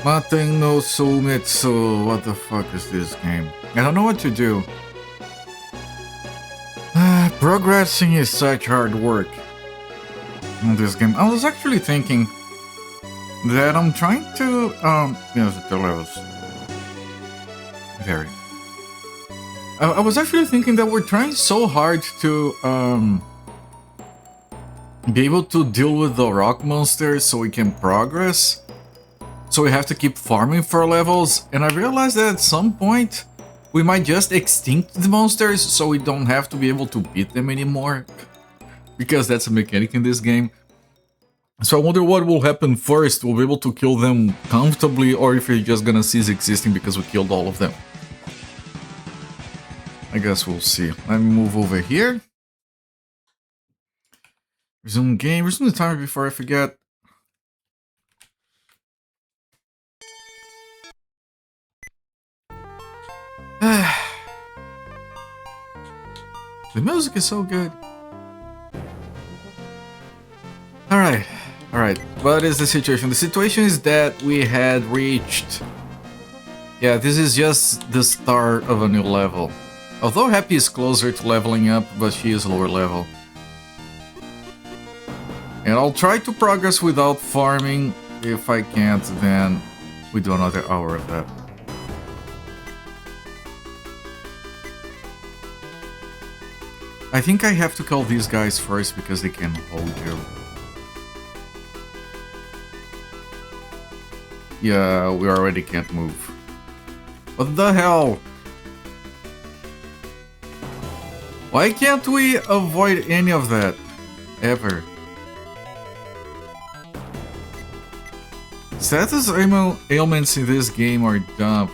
Maten no Sōmetsu. What the fuck is this game? I don't know what to do. Progressing is such hard work in this game. I was actually thinking that I'm trying to the levels. Very. I was actually thinking that we're trying so hard to be able to deal with the rock monsters so we can progress. So we have to keep farming for levels, and I realized that at some point we might just extinct the monsters so we don't have to be able to beat them anymore. Because that's a mechanic in this game. So I wonder what will happen first. We'll be able to kill them comfortably, or if we're just gonna cease existing because we killed all of them. I guess we'll see. Let me move over here. Resume game. Resume the timer before I forget. The music is so good. Alright. What is the situation? The situation is that we had reached... Yeah, this is just the start of a new level. Although Happy is closer to leveling up, but she is lower level. And I'll try to progress without farming. If I can't, then we do another hour of that. I think I have to call these guys first because they can hold you. Yeah, we already can't move. What the hell? Why can't we avoid any of that? Ever. Status ailments in this game are dumb.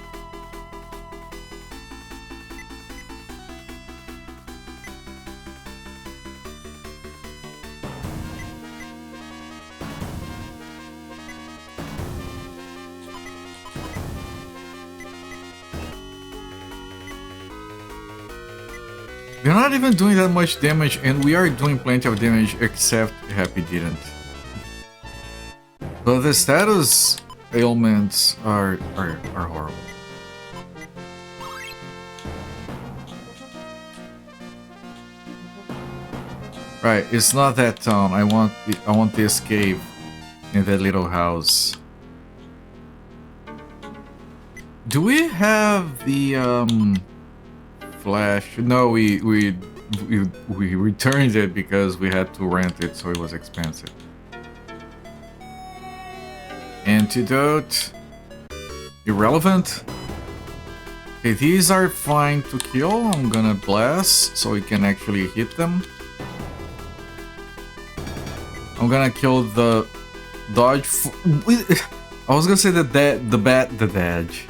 They're not even doing that much damage, and we are doing plenty of damage, except Happy didn't. But the status ailments are horrible. Right, it's not that town. I want this cave in that little house. Do we have the Flash? No, we returned it because we had to rent it, so it was expensive. Antidote. Irrelevant. Okay, these are fine to kill. I'm gonna blast so we can actually hit them. I'm gonna kill the dodge. I was gonna say the dodge.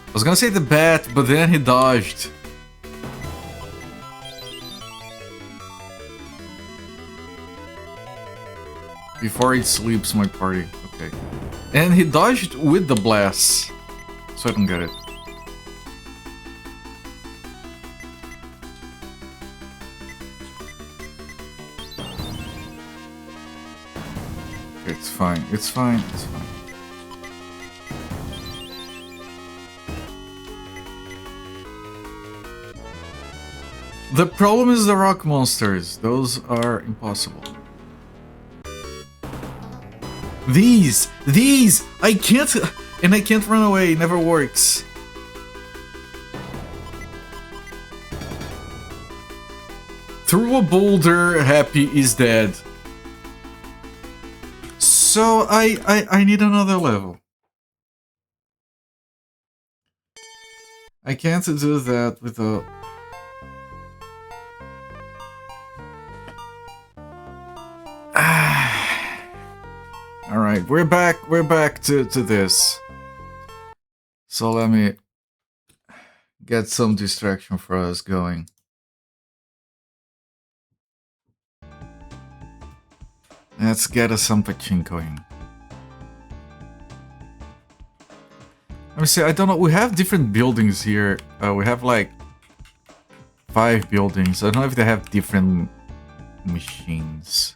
I was gonna say the bat, but then he dodged. Before he sleeps, my party. Okay. And he dodged with the blast. So I don't get it. It's fine. It's fine. It's fine. The problem is the rock monsters. Those are impossible. These! I can't... And I can't run away. It never works. Through a boulder, Happy is dead. So I need another level. I can't do that without... Alright, we're back to this. So let me get some distraction for us going. Let's get us some pachinkoing. Let me see, I don't know, we have different buildings here. We have like 5 buildings. I don't know if they have different machines.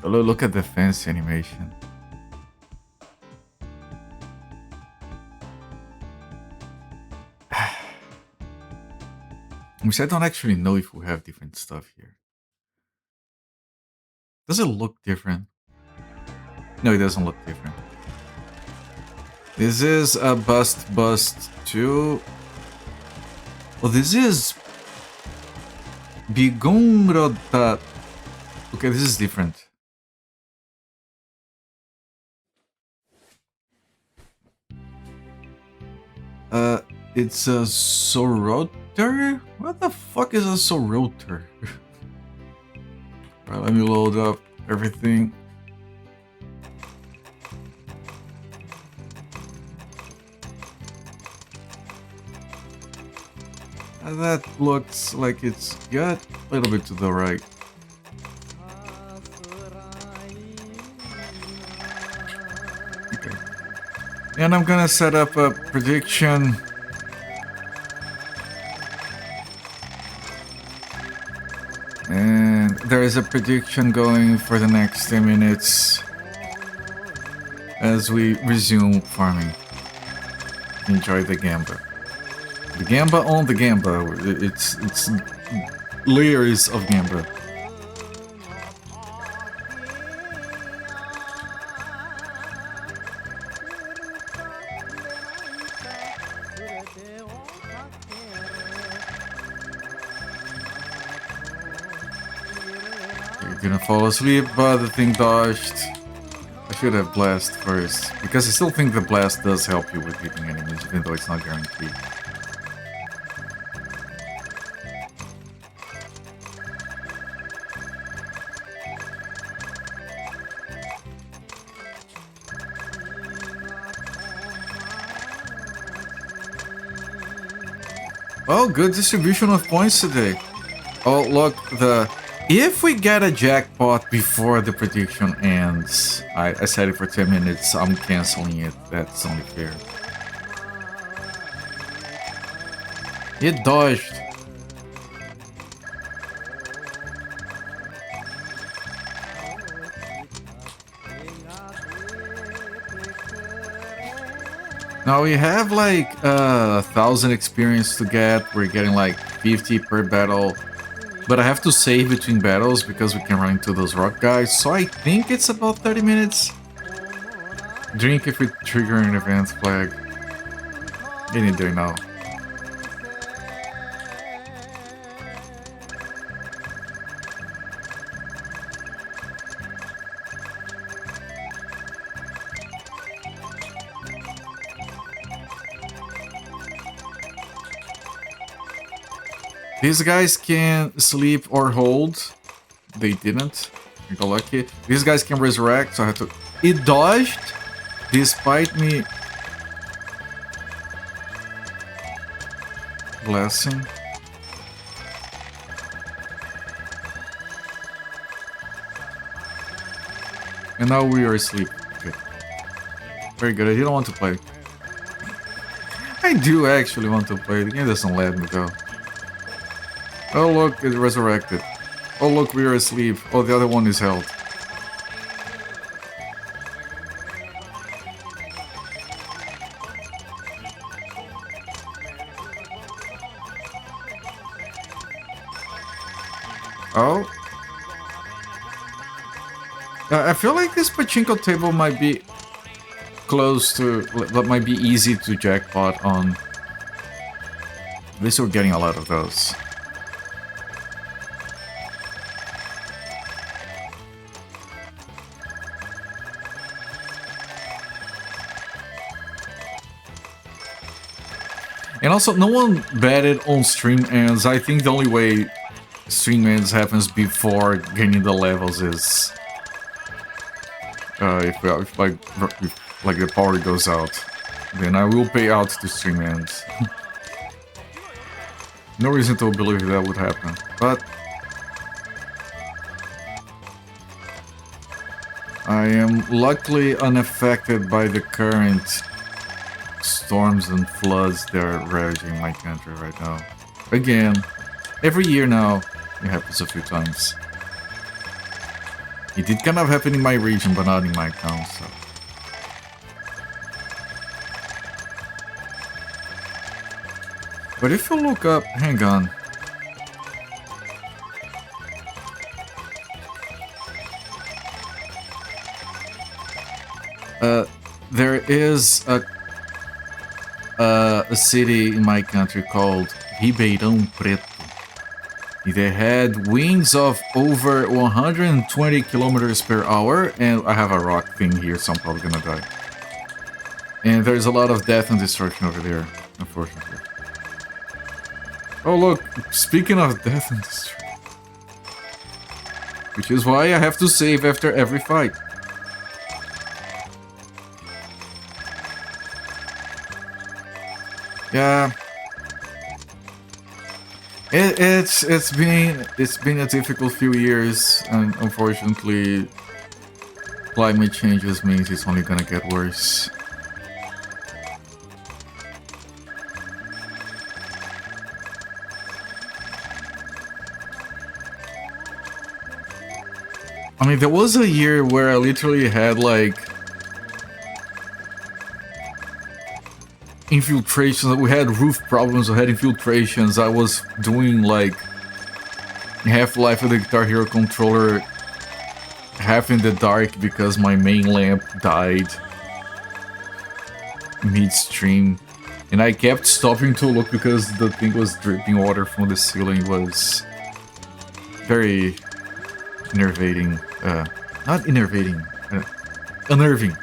Oh, look at the fence animation. Which I don't actually know if we have different stuff here. Does it look different? No, it doesn't look different. This is a Bust 2. Oh, this is Bigongrota. Okay, this is different. It's a Soroter? What the fuck is a Soroter? Right, let me load up everything. That looks like it's got a little bit to the right. Okay. And I'm gonna set up a prediction. And there is a prediction going for the next 10 minutes as we resume farming. Enjoy the Gamba. The Gamba on the Gamba. It's layers of Gamba. Didn't fall asleep, but the thing dodged. I should have blast first, because I still think the blast does help you with hitting enemies, even though it's not guaranteed. Oh, good distribution of points today. Oh, look, if we get a jackpot before the prediction ends, I said it for 10 minutes, I'm canceling it. That's only fair. It dodged. Now we have like 1,000 experience to get. We're getting like 50 per battle. But I have to save between battles because we can run into those rock guys. So I think it's about 30 minutes. Drink if we trigger an event flag. Getting there now. These guys can sleep or hold. They didn't. I got lucky. These guys can resurrect, so I had to... It dodged, despite me... Blessing. And now we are asleep. Okay. Very good, I didn't want to play. I do actually want to play. The game doesn't let me go. Oh look, it resurrected. Oh look, we are asleep. Oh, the other one is held. Oh. I feel like this pachinko table might be close to... That might be easy to jackpot on. At least we're getting a lot of those. And also, no one betted on stream ends. I think the only way stream ends happens before gaining the levels is if the power goes out. Then I will pay out to stream ends. No reason to believe that would happen, but I am luckily unaffected by the current storms and floods that are ravaging my country right now. Again, every year now, it happens a few times. It did kind of happen in my region, but not in my town, so... But if you look up... Hang on. There is a city in my country called Ribeirão Preto. They had winds of over 120 kilometers per hour, and I have a rock thing here, so I'm probably gonna die. And there's a lot of death and destruction over there, unfortunately. Oh look, speaking of death and destruction. Which is why I have to save after every fight. Yeah. It's been a difficult few years, and unfortunately climate changes means it's only gonna get worse. I mean, there was a year where I literally had like infiltrations. We had roof problems. We had infiltrations. I was doing like Half-Life with the Guitar Hero controller half in the dark because my main lamp died midstream, and I kept stopping to look because the thing was dripping water from the ceiling. It was very enervating. Not enervating. Unnerving.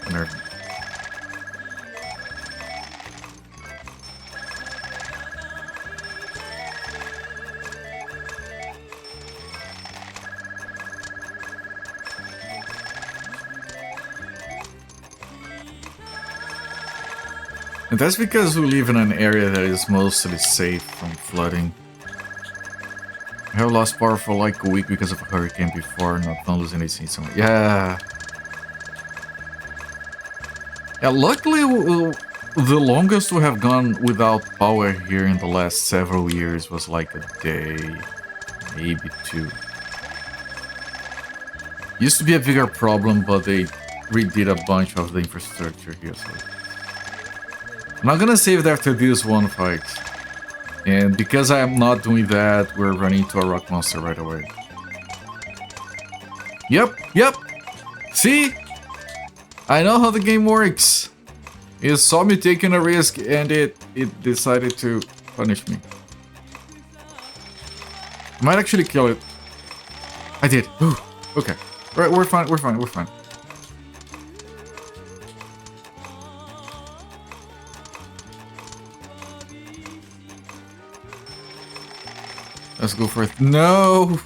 And that's because we live in an area that is mostly safe from flooding. I have lost power for like a week because of a hurricane before, not losing anything. So yeah. Yeah, luckily the longest we have gone without power here in the last several years was like a day, maybe 2. Used to be a bigger problem, but they redid a bunch of the infrastructure here, so I'm not gonna save it after this one fight. And because I am not doing that, we're running into a rock monster right away. Yep. See? I know how the game works. It saw me taking a risk and it decided to punish me. I might actually kill it. I did. Ooh, okay. Right, we're fine. Let's go for it. No!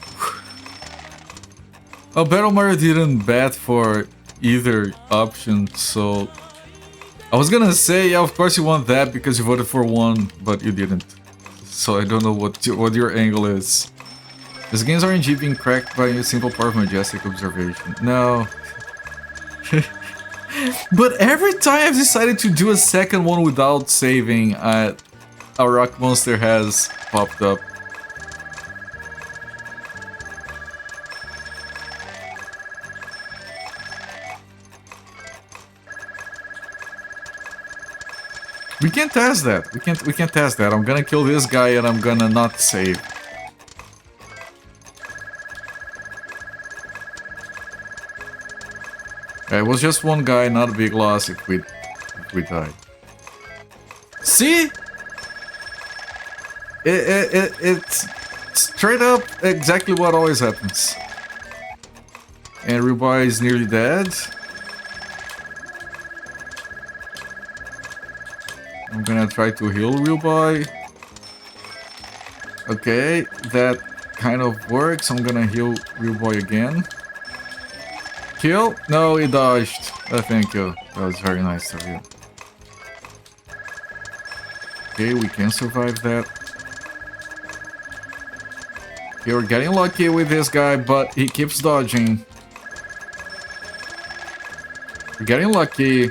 Oh, Battle Mario didn't bet for either option, so I was gonna say, yeah, of course you want that because you voted for one, but you didn't. So I don't know what your angle is. This game's RNG being cracked by a simple part of majestic observation. No. But every time I've decided to do a second one without saving, a rock monster has popped up. We can't test that. We can't test that. I'm gonna kill this guy and I'm gonna not save. Yeah, it was just one guy, not a big loss if we died. See? It's straight up exactly what always happens. And Rubai is nearly dead. I'm gonna try to heal Rubai. Okay, that kind of works. I'm gonna heal Rubai again. Kill? No, he dodged. Oh, thank you. That was very nice of you. Okay, we can survive that. Okay, we're getting lucky with this guy, but he keeps dodging. We're getting lucky.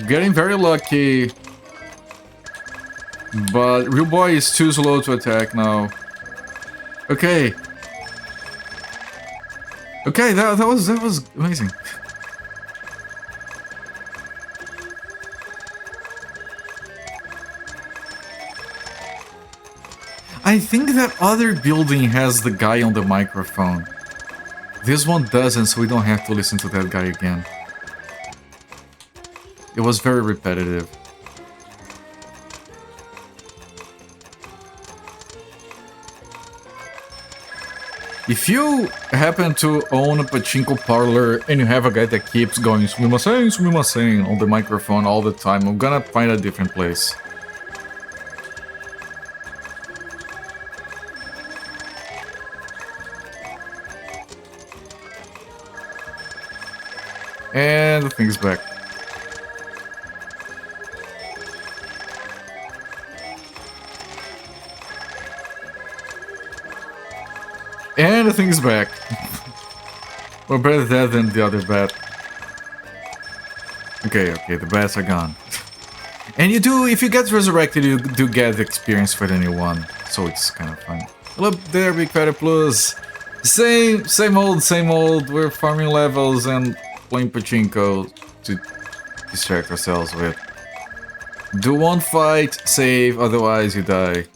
Getting very lucky. But Real Boy is too slow to attack now. Okay. Okay, that was amazing. I think that other building has the guy on the microphone. This one doesn't, so we don't have to listen to that guy again. It was very repetitive. If you happen to own a pachinko parlor and you have a guy that keeps going sumimasen on the microphone all the time, I'm gonna find a different place. And the thing's back. And the thing's back. We're better dead than the other bat. Okay, the bats are gone. And you do, if you get resurrected, you do get the experience for the new one. So it's kind of fun. Hello there, Big Fatty Plus. Same old. We're farming levels and playing pachinko to distract ourselves with. Do one fight, save, otherwise you die.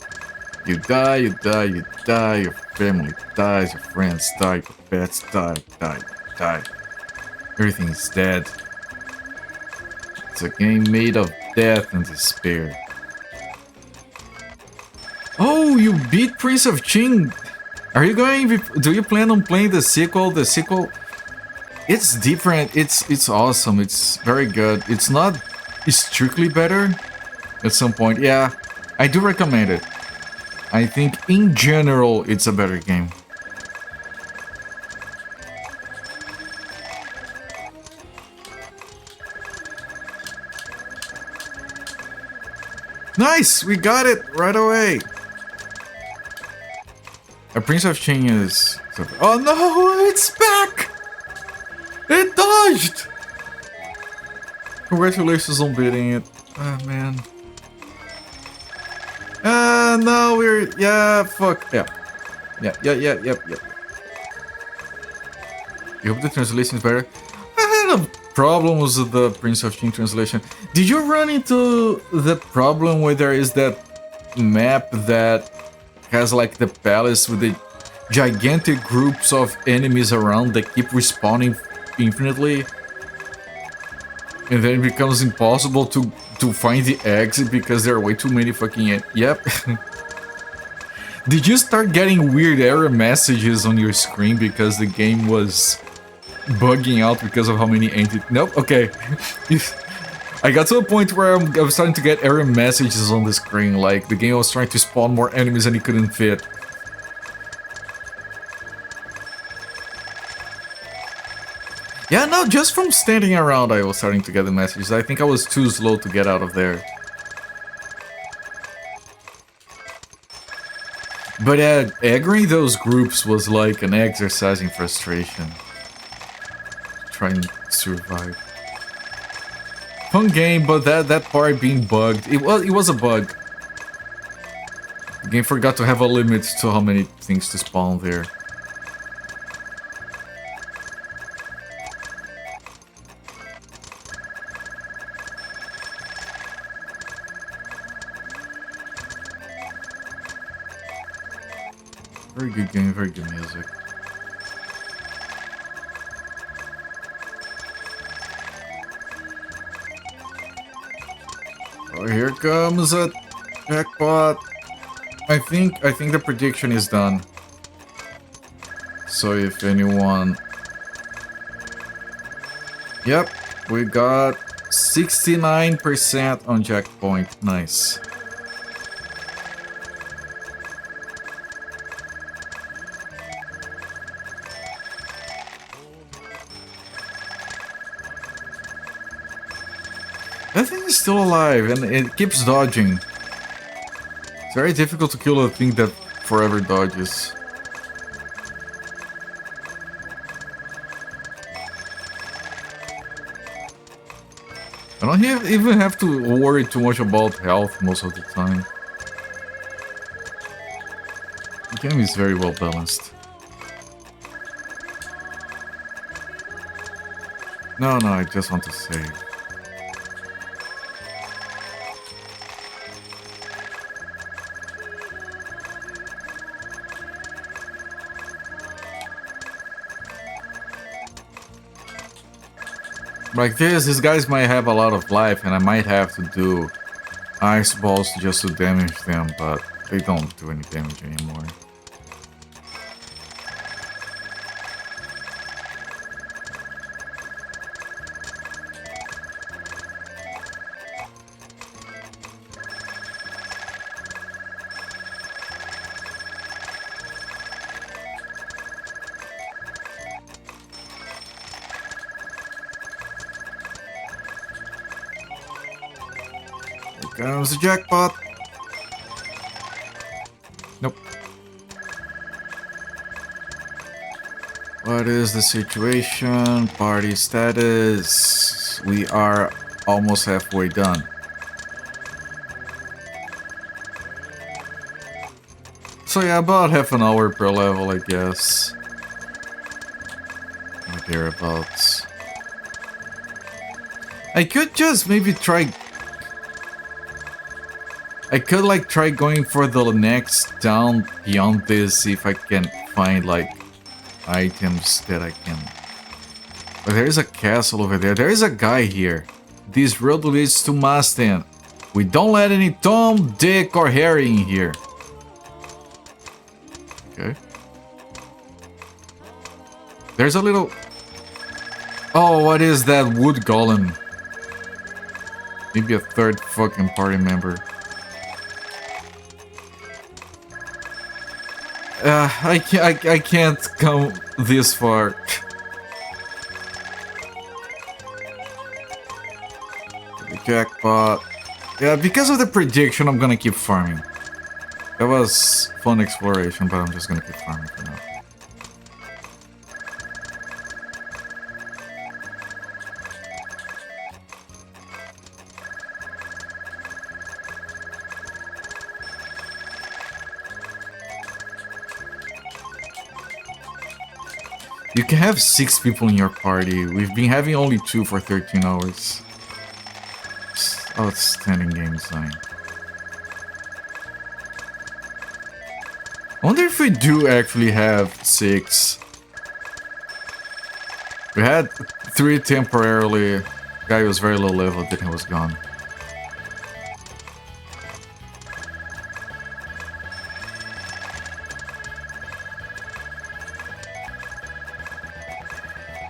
You die, your family dies, your friends die, your pets die. Everything is dead. It's a game made of death and despair. Oh, you beat Prince of Qing! Are you going, do you plan on playing the sequel? The sequel, it's different, it's awesome, it's very good. It's not strictly better at some point. Yeah, I do recommend it. I think in general it's a better game. Nice! We got it right away! A Prince of Qing is... Oh no! It's back! It dodged! Congratulations on beating it. Oh man. No, we're... Yeah, fuck. Yeah. Yep. You hope the translation is better? I had a problem with the Prince of Qing translation. Did you run into the problem where there is that map that has like the palace with the gigantic groups of enemies around that keep respawning infinitely? And then it becomes impossible to find the exit because there are way too many fucking... Yep. Did you start getting weird error messages on your screen because the game was bugging out because of how many entities? Nope, okay. I got to a point where I was starting to get error messages on the screen, like the game was trying to spawn more enemies and it couldn't fit. Yeah, no, just from standing around I was starting to get the messages. I think I was too slow to get out of there. But aggroing those groups was like an exercise in frustration. Trying to survive. Fun game, but that part being bugged, it was a bug. The game forgot to have a limit to how many things to spawn there. Very good game, very good music. Oh, here comes a jackpot. I think the prediction is done. So if anyone... Yep, we got 69% on jackpoint. Nice. That thing is still alive and it keeps dodging. It's very difficult to kill a thing that forever dodges. I don't even have to worry too much about health most of the time. The game is very well balanced. No, I just want to save. Like this, these guys might have a lot of life, and I might have to do ice balls just to damage them, but they don't do any damage anymore. Here comes the jackpot. Nope. What is the situation? Party status. We are almost halfway done. So yeah, about half an hour per level, I guess. Or thereabouts. I could just maybe try... I could like try going for the next town beyond this, see if I can find like items that I can... But there's a castle over there. There is a guy here. This road leads to Maten. We don't let any Tom, Dick, or Harry in here. Okay. There's a little... Oh, what is that wood golem? Maybe a third fucking party member. I can't come this far. The jackpot. Yeah, because of the prediction, I'm gonna keep farming. That was fun exploration, but I'm just gonna keep farming for now. You can have 6 people in your party. We've been having only 2 for 13 hours. Outstanding game design. I wonder if we do actually have 6. We had 3 temporarily. Guy was very low level, then he was gone.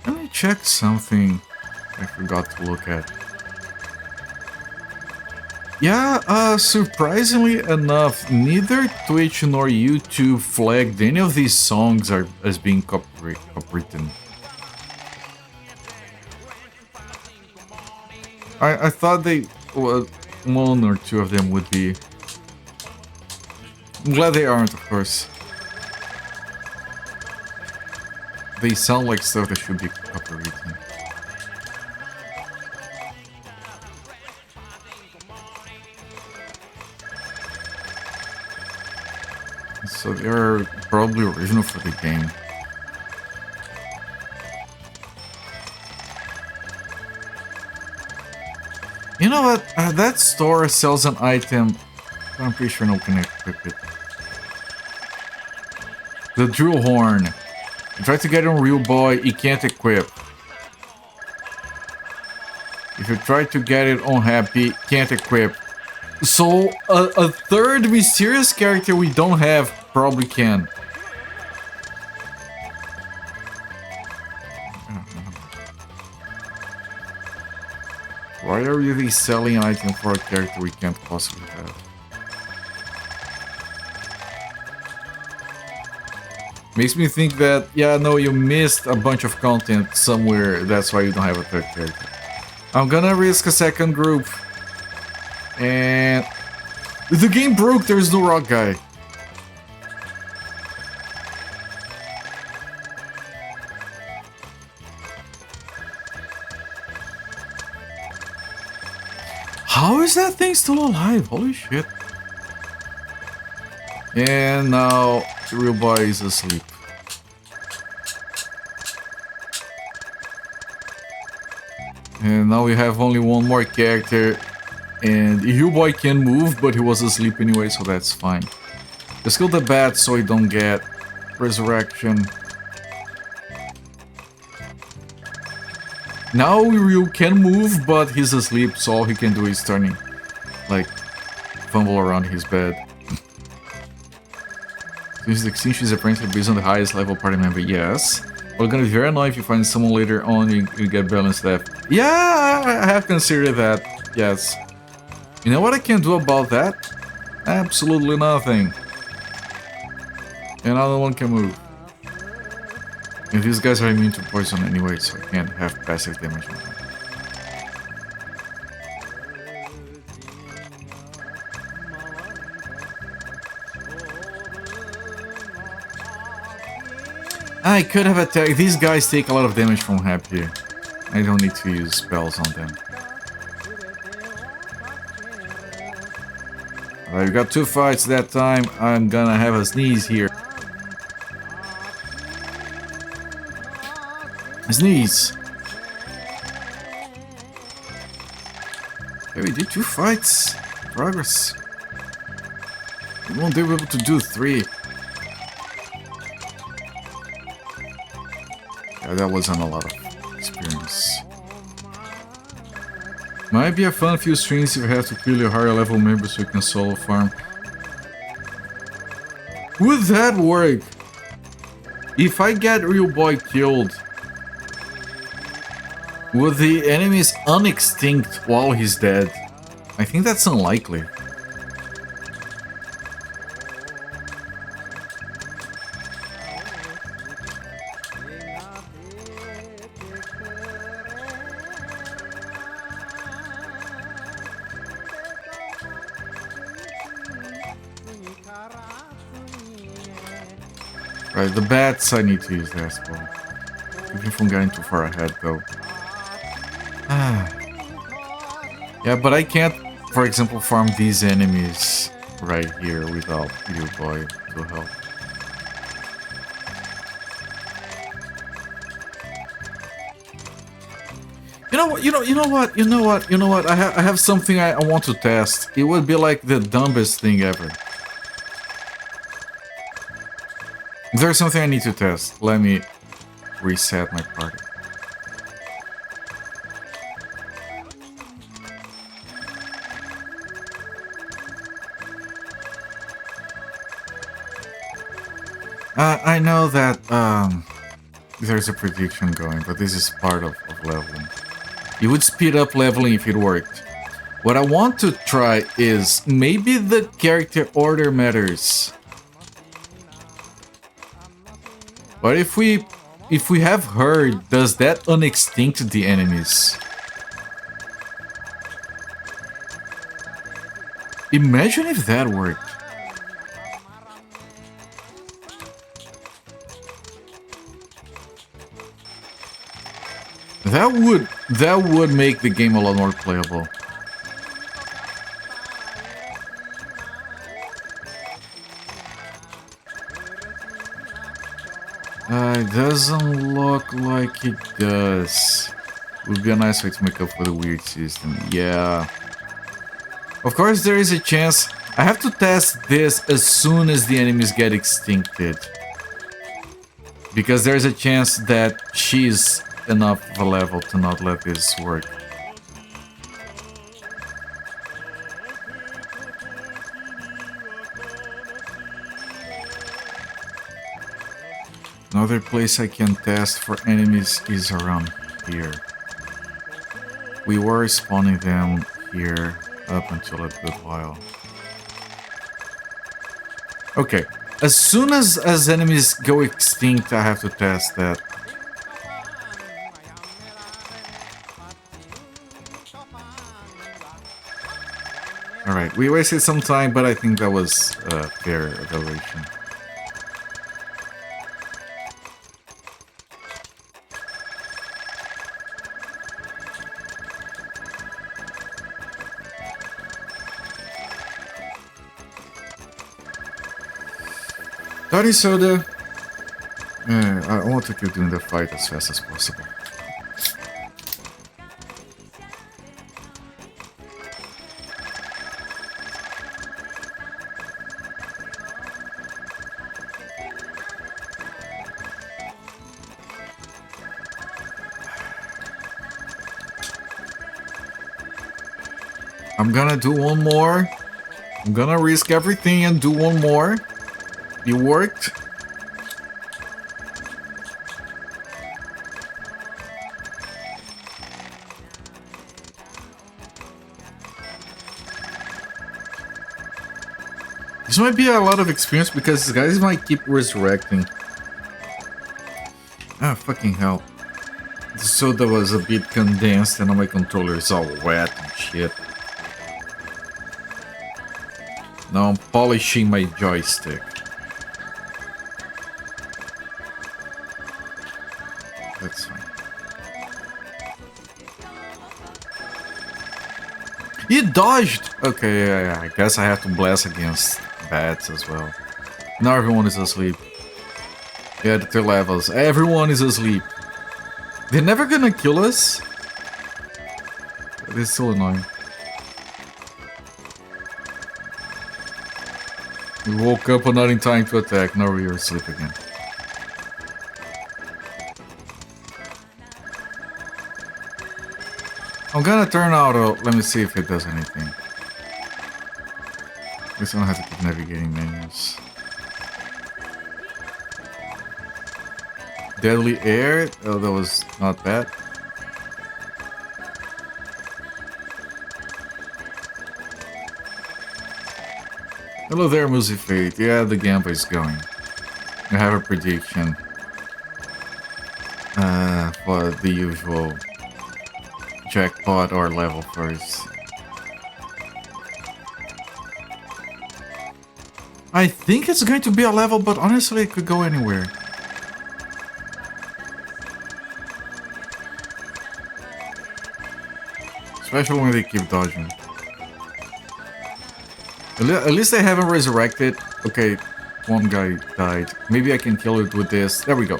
Let me check something I forgot to look at. Yeah, surprisingly enough, neither Twitch nor YouTube flagged any of these songs as being copywritten. I thought they, well, 1 or 2 of them would be. I'm glad they aren't, of course. They sound like stuff that should be copywritten. So they're probably original for the game. You know what? That store sells an item. I'm pretty sure no one can equip it. The drill horn. You try to get it on Real Boy, you can't equip. If you try to get it on Happy, can't equip. So, a third mysterious character we don't have probably can. Why are we really selling an item for a character we can't possibly have? Makes me think that, yeah, no, you missed a bunch of content somewhere, that's why you don't have a third character. I'm gonna risk a second group. And... the game broke, there's no rock guy. How is that thing still alive? Holy shit. And now the real boy is asleep. And now we have only one more character. And the real boy can move, but he was asleep anyway, so that's fine. Just kill the bat so he don't get resurrection. Now Ryu can move, but he's asleep, so all he can do is turning, like, fumble around his bed. Since the extinction is apparently based on the highest level party member, yes. But it's gonna be very annoying if you find someone later on you get balanced left. Yeah, I have considered that, yes. You know what I can do about that? Absolutely nothing. And no one can move. And these guys are immune to poison anyway, so I can't have passive damage on them. I could have attacked. These guys take a lot of damage from Hap here. I don't need to use spells on them. Alright, we got 2 fights that time. I'm gonna have a sneeze here. Sneeze! Okay, we did 2 fights. Progress. We won't be able to do 3. Yeah, that wasn't a lot of experience. Might be a fun few streams if you have to kill your higher level members so you can solo farm. Would that work? If I get Real Boy killed, would the enemies unextinct while he's dead? I think that's unlikely. Right, the bats I need to use there as well. Even if I'm getting too far ahead though. Yeah, but I can't, for example, farm these enemies right here without your boy to help. You know what? I have something I want to test. It would be like the dumbest thing ever. There's something I need to test. Let me reset my party. I know that there's a prediction going, but this is part of leveling. It would speed up leveling if it worked. What I want to try is maybe the character order matters. But if we have her, does that unextinct the enemies? Imagine if that worked. That would make the game a lot more playable. It doesn't look like it does. Would be a nice way to make up for the weird system. Yeah. Of course, there is a chance. I have to test this as soon as the enemies get extincted. Because there's a chance that she's enough of a level to not let this work. Another place I can test for enemies is around here. We were spawning them here up until a good while. Okay, as soon as enemies go extinct, I have to test that. Alright, we wasted some time, but I think that was a fair evaluation. Toddy Soda. I want to keep doing the fight as fast as possible. I'm gonna do one more. I'm gonna risk everything and do one more. It worked. This might be a lot of experience because these guys might keep resurrecting. Ah, fucking hell. The soda was a bit condensed and now my controller is all wet and shit. Now I'm polishing my joystick. That's fine. He dodged! Okay, yeah, I guess I have to blast against bats as well. Now everyone is asleep. Yeah, the 3 levels. Everyone is asleep. They're never gonna kill us. It's so annoying. We woke up but not in time to attack. Now we are asleep again. I'm gonna turn auto. Let me see if it does anything. I guess I don't have to keep navigating menus. Deadly air. Oh, that was not bad. Hello there, Musifate. Yeah, the gamble is going. I have a prediction. For the usual jackpot or level first. I think it's going to be a level, but honestly, it could go anywhere. Especially when they keep dodging. At least they haven't resurrected. Okay, one guy died. Maybe I can kill it with this. There we go.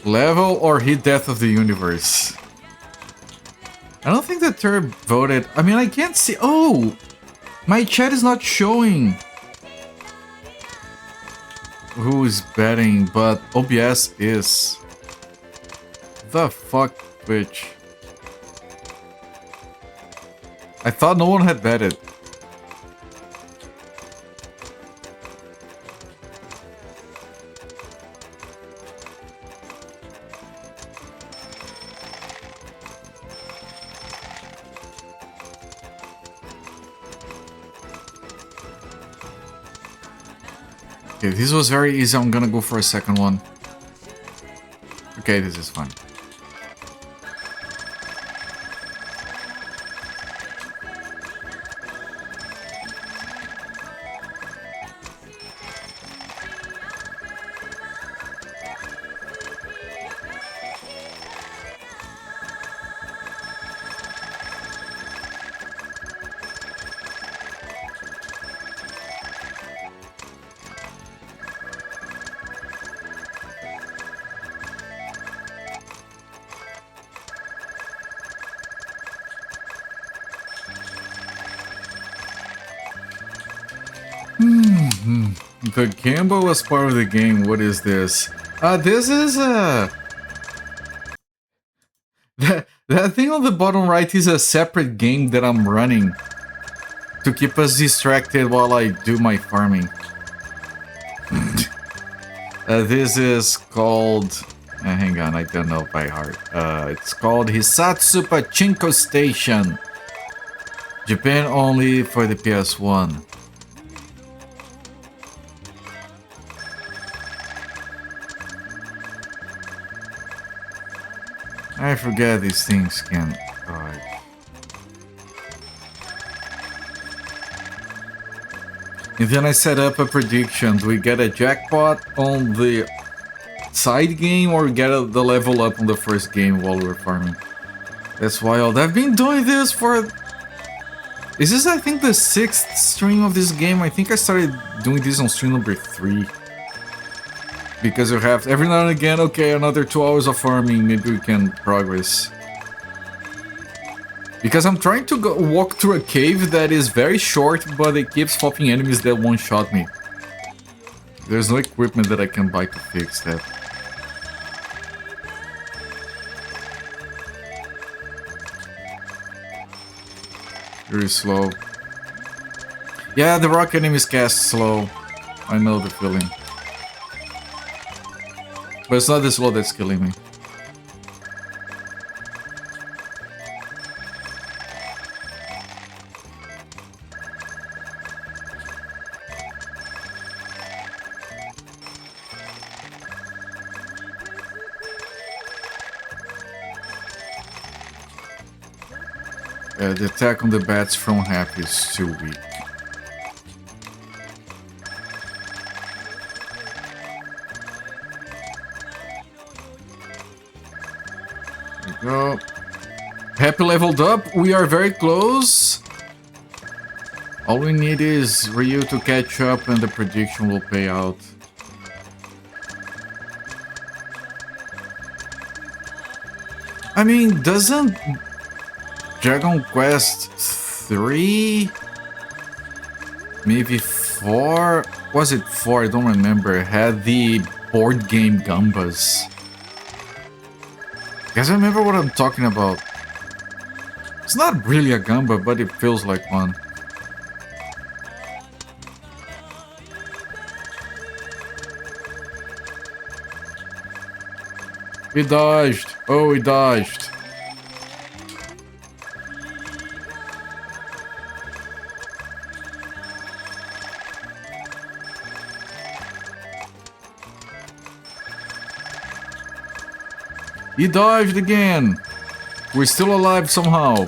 Level or hit death of the universe. I don't think the third voted. I mean, I can't see. Oh! My chat is not showing who is betting, but OBS is. The fuck, Twitch? I thought no one had betted. Okay, this was very easy. I'm gonna go for a second one. Okay, this is fun. The gamble was part of the game. What is this? This is that thing on the bottom right is a separate game that I'm running to keep us distracted while I do my farming. This is called... hang on, I don't know by heart. It's called Hisatsu Pachinko Station. Japan only for the PS1. I forget these things can dodge. And then I set up a prediction. Do we get a jackpot on the side game or get the level up on the first game while we're farming? That's wild. I've been doing this for... Is this, I think, the 6th stream of this game? I think I started doing this on stream number 3. Because you have every now and again, okay, another 2 hours of farming, maybe we can progress. Because I'm trying to walk through a cave that is very short, but it keeps popping enemies that one-shot me. There's no equipment that I can buy to fix that. Very slow. Yeah, the rock enemies cast slow. I know the feeling. But it's not the slow that's killing me. The attack on the bats from half is too weak. There we go. Happy leveled up. We are very close. All we need is Ryu to catch up and the prediction will pay out. I mean, doesn't Dragon Quest 3, maybe 4, was it 4? I don't remember, had the board game Gambas. You guys remember what I'm talking about? It's not really a Gamba, but it feels like one. He dodged! Oh, he dodged! He dodged again! We're still alive somehow.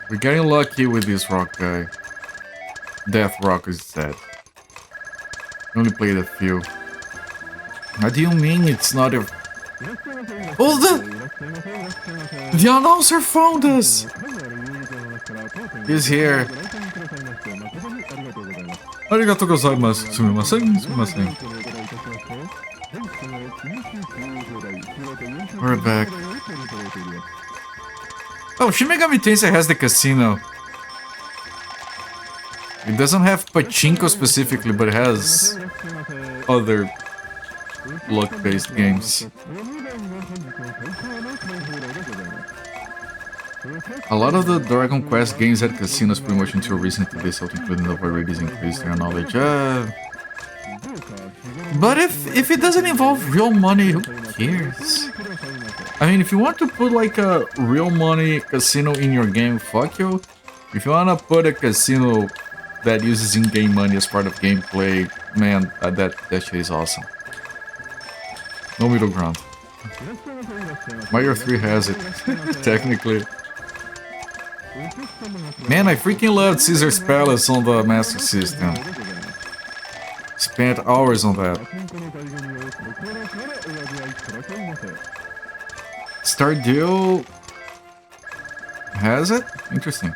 We're getting lucky with this rock guy. Death Rock is dead. Only played a few. What do you mean it's not a... Oh, the announcer found us! He's here. Arigatou gozaimasu. Sumimasen, sumimasen. We're back. Oh, Shin Megami Tensei has the casino. It doesn't have pachinko specifically, but it has other luck-based games. A lot of the Dragon Quest games had casinos pretty much until recently, they started including the varieties increased their knowledge. But if it doesn't involve real money, who cares? I mean, if you want to put like a real money casino in your game, fuck you. If you wanna put a casino that uses in-game money as part of gameplay, man, that shit is awesome. No middle ground. Mario 3 has it, technically. Man, I freaking loved Caesar's Palace on the Master System. Spent hours on that. Stardew has it? Interesting.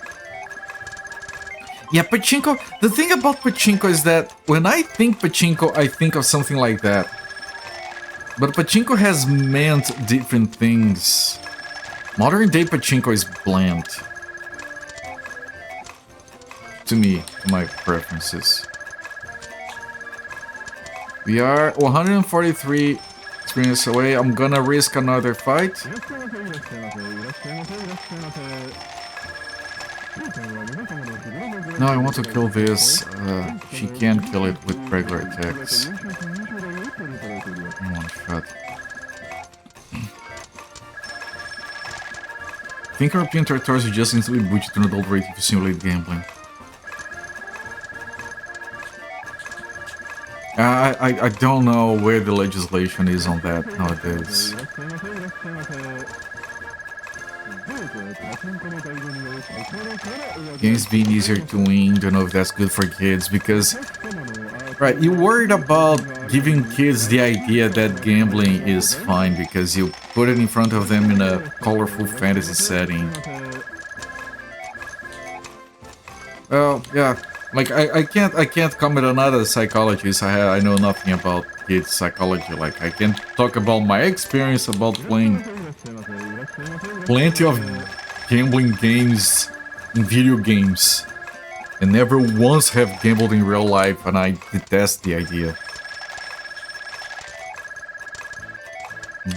Yeah, pachinko. The thing about pachinko is that when I think pachinko, I think of something like that. But pachinko has meant different things. Modern day pachinko is bland. To me, my preferences. We are 143 experience away. I'm gonna risk another fight. No, I want to kill this. She can kill it with regular attacks. One shot. I think European territories are just instantly booted to an adult rate if you simulate gambling. I don't know where the legislation is on that nowadays. Games being easier to win, don't know if that's good for kids, because... Right, you're worried about giving kids the idea that gambling is fine because you put it in front of them in a colorful fantasy setting. Well, yeah. Like, I can't comment on other psychologists. I know nothing about kids' psychology. Like, I can talk about my experience about playing plenty of gambling games in video games. And never once have gambled in real life, and I detest the idea.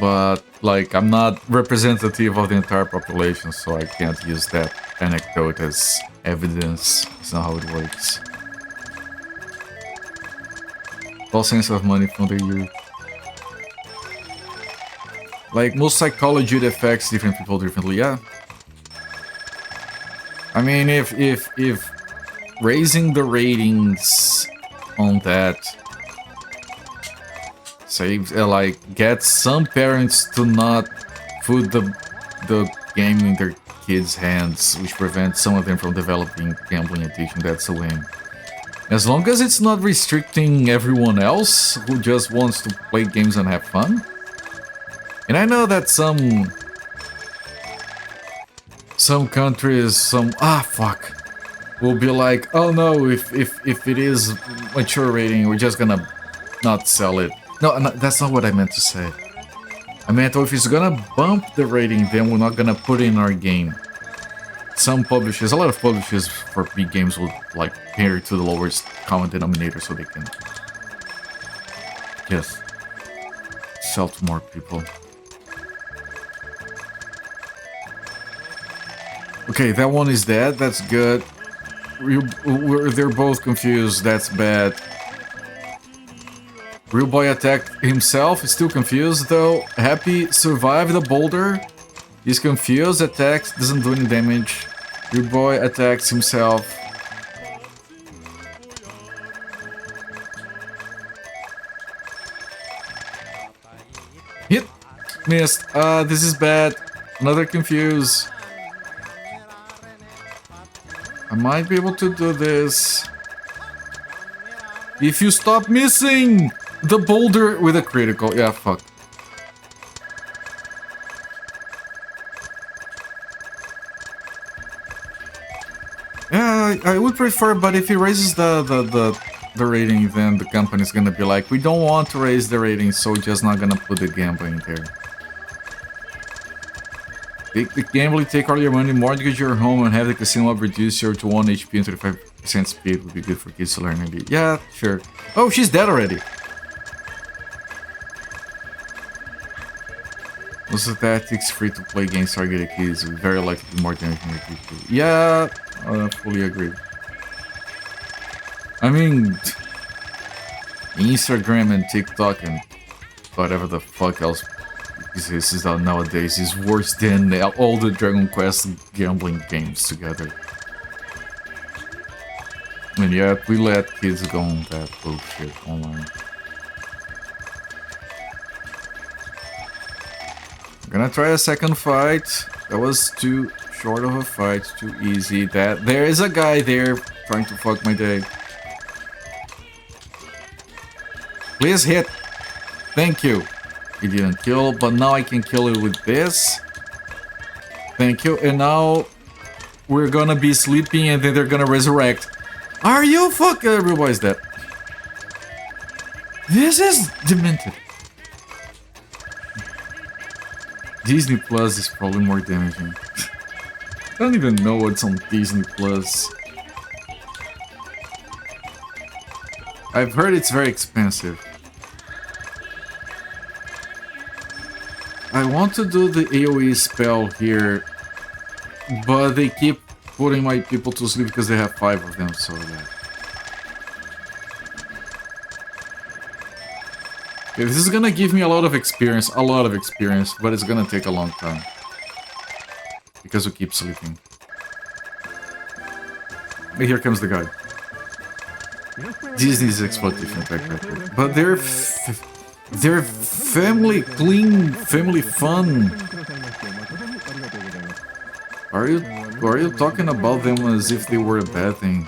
But, like, I'm not representative of the entire population, so I can't use that anecdote as evidence. It's not how it works. All sense of money from the youth. Like, most psychology affects different people differently, yeah. I mean, if raising the ratings on that saves, like, gets some parents to not put the game in their kids' hands, which prevents some of them from developing gambling addiction, that's a win. As long as it's not restricting everyone else who just wants to play games and have fun. And I know that some countries, will be like, oh no, if it is mature rating, we're just gonna not sell it. No, that's not what I meant to say. I meant, if it's gonna bump the rating, then we're not gonna put it in our game. Some publishers, a lot of publishers for big games will, like, pair to the lowest common denominator so they can just sell to more people. Okay, that one is dead. That's good. They're both confused. That's bad. Real boy attacked himself. He's still confused though. Happy survived the boulder. He's confused. Attacks. Doesn't do any damage. Real boy attacks himself. Hit. Missed. This is bad. Another confuse. I might be able to do this. If you stop missing the boulder with a critical. Yeah, fuck. Yeah, I would prefer, but if he raises the rating, then the company's gonna be like, we don't want to raise the rating, so we're just not gonna put the gambling there. Take the gambling, take all your money, mortgage your home, and have the casino lab reduce your to 1 HP and 35% speed would be good for kids to learn maybe. Yeah, sure. Oh, she's dead already. Most of the tactics free-to-play games targeted kids are very likely to be more damaging than people. Yeah, I fully agree. I mean, Instagram and TikTok and whatever the fuck else exists nowadays is worse than all the Dragon Quest gambling games together. And yet, we let kids go on that bullshit online. I'm gonna try a second fight. That was too short of a fight, too easy. There is a guy there trying to fuck my day. Please hit. Thank you. He didn't kill, but now I can kill it with this. Thank you. And now we're gonna be sleeping and then they're gonna resurrect. Are you fucking... Everybody's dead. This is demented. Disney Plus is probably more damaging. I don't even know what's on Disney Plus. I've heard it's very expensive. I want to do the AoE spell here, but they keep putting my people to sleep because they have 5 of them, so yeah. Okay, this is gonna give me a lot of experience, but it's gonna take a long time. Because we keep sleeping. And here comes the guy. Disney's exploitation track record. But they're family, clean, family fun. Are you talking about them as if they were a bad thing?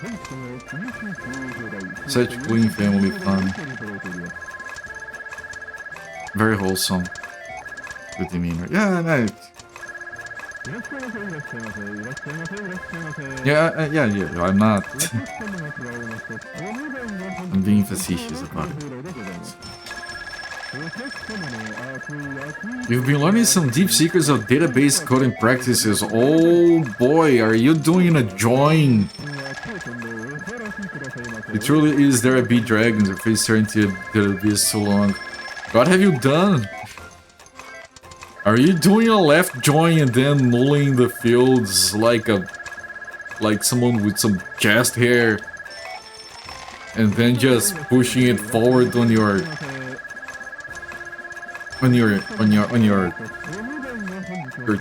Such clean family fun. Very wholesome. Good demeanor. Yeah, nice. Yeah, I'm not. I'm being facetious about it. You've been learning some deep secrets of database coding practices. Oh boy, are you doing a join? It truly is there a beat dragons or face certainty that it is so long. What have you done? Are you doing a left join and then nulling the fields like someone with some chest hair, and then just pushing it forward on your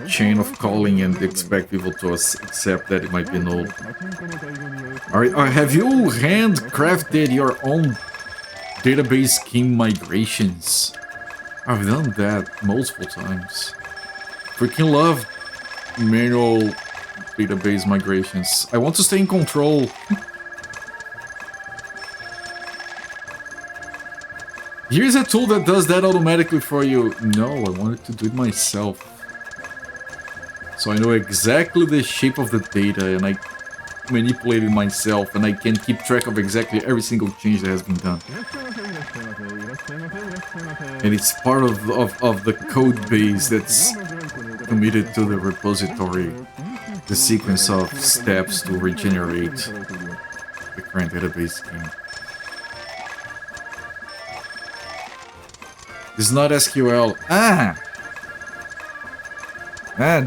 chain of calling and expect people to accept that it might be null? Have you handcrafted your own database scheme migrations? I've done that multiple times. Freaking love manual database migrations. I want to stay in control. Here's a tool that does that automatically for you. No, I wanted to do it myself. So I know exactly the shape of the data and I manipulate it myself and I can keep track of exactly every single change that has been done. And it's part of the code base that's committed to the repository, the sequence of steps to regenerate the current database scheme. It's not SQL.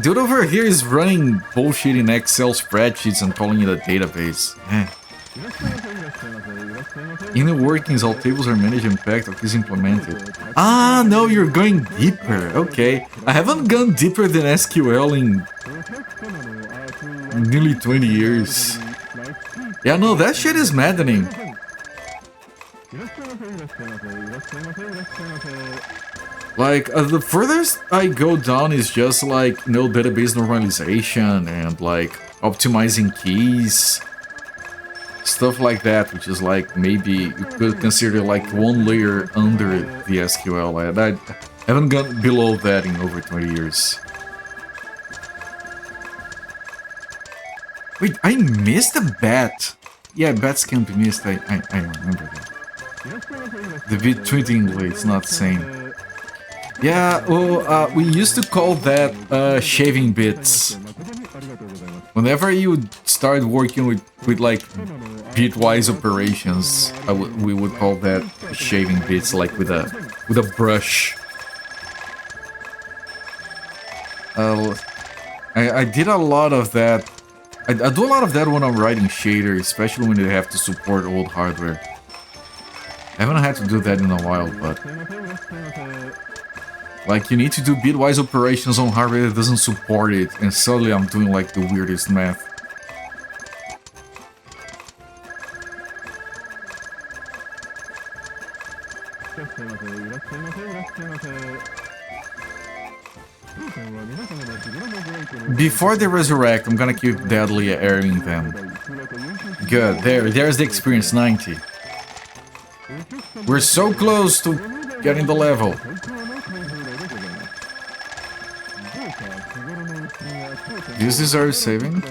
Dude over here is running bullshit in Excel spreadsheets and calling it a database. Inner workings, all tables are managed and packed or is implemented. No, you're going deeper. Okay. I haven't gone deeper than SQL in nearly 20 years. Yeah, no, that shit is maddening. Like, the furthest I go down is just like, database normalization and like optimizing keys. Stuff like that, which is like, maybe you could consider like one layer under the SQL. I haven't gone below that in over 20 years. Wait, I missed a bat. Yeah, bats can be missed, I remember that. The bit tweeting it's not same. Yeah, well, we used to call that shaving bits. Whenever you start working with like bitwise operations, we would call that shaving bits, like with a brush. I did a lot of that. I do a lot of that when I'm writing shaders, especially when they have to support old hardware. I haven't had to do that in a while, but like you need to do bitwise operations on hardware that doesn't support it, and suddenly I'm doing like the weirdest math. Before they resurrect, I'm gonna keep deadly airing them. Good, there's the experience 90. We're so close to getting the level. This is our saving.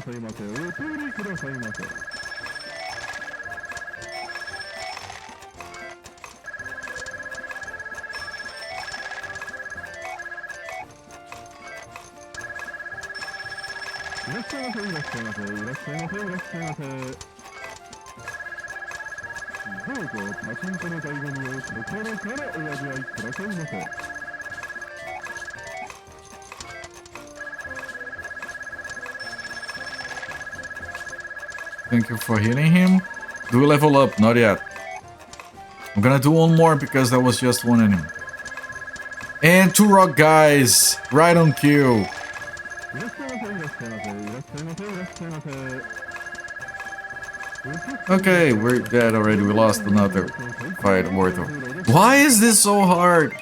Thank you for hitting him. Do we level up? Not yet. I'm gonna do one more because that was just one enemy. And 2 rock guys, right on cue. Okay, we're dead already. We lost another fight worth of. Why is this so hard?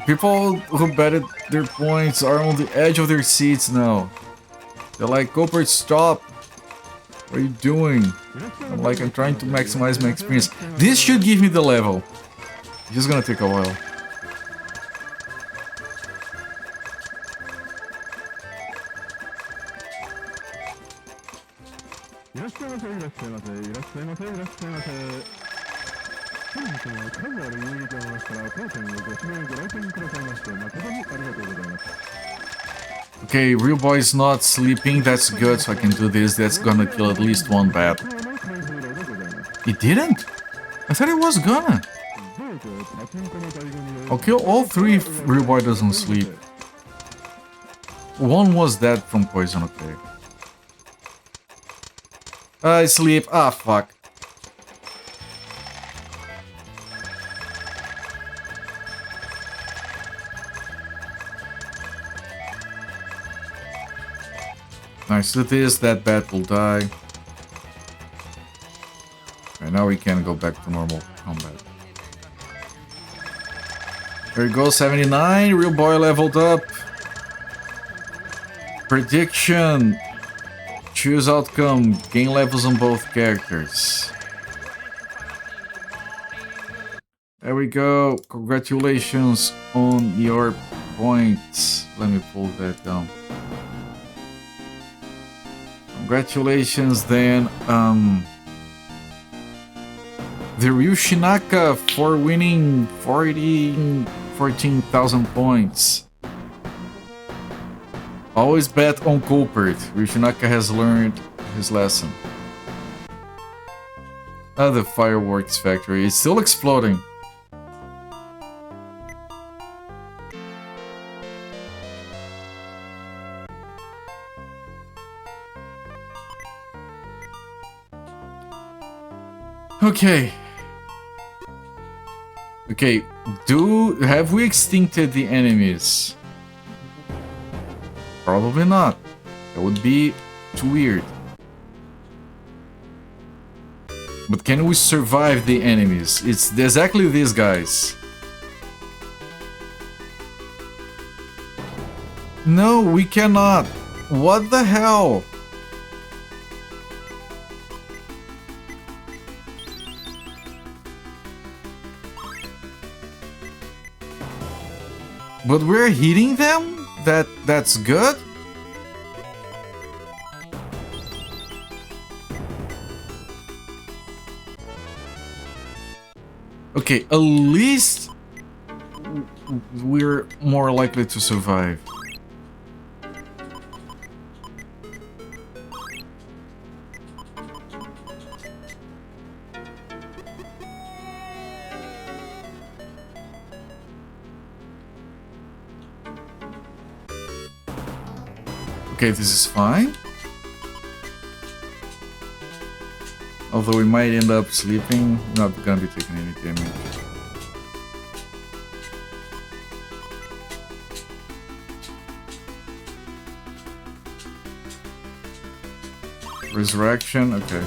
People who betted their points are on the edge of their seats now. They're like, Cooper, stop. What are you doing? I'm like, I'm trying to maximize my experience. This should give me the level. It's just gonna take a while. Okay, real boy is not sleeping, that's good, so I can do this. That's gonna kill at least one bat. It didn't? I thought it was gonna. I'll kill all 3 if Real Boy doesn't sleep. One was dead from poison, okay. I sleep. Ah, fuck. Nice to this, that bat will die. Okay, now we can go back to normal combat. There we go, 79. Real Boy leveled up. Prediction. Choose outcome. Gain levels on both characters. There we go. Congratulations on your points. Let me pull that down. Congratulations then. The Ryushinaka for winning 14,000 points. Always bet on Culprit. Ryushinaka has learned his lesson. Ah, the fireworks factory is still exploding. Okay. Okay, have we extincted the enemies? Probably not. That would be too weird. But can we survive the enemies? It's exactly these guys. No, we cannot. What the hell? But we're hitting them? That's good? Okay, at least we're more likely to survive. Okay, this is fine. Although we might end up sleeping, not gonna be taking any damage. Resurrection, okay.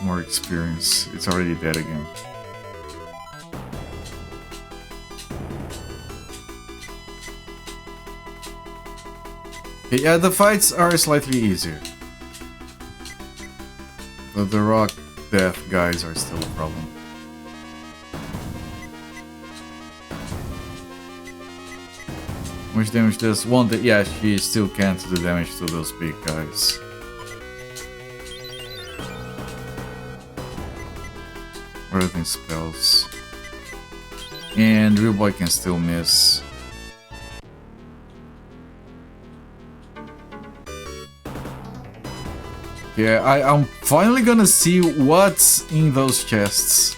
More experience. It's already dead again. Okay, yeah, the fights are slightly easier. But the rock death guys are still a problem. How much damage does one? Yeah, she still can't do damage to those big guys. Rather than spells. And Real Boy can still miss. Yeah, I'm finally gonna see what's in those chests.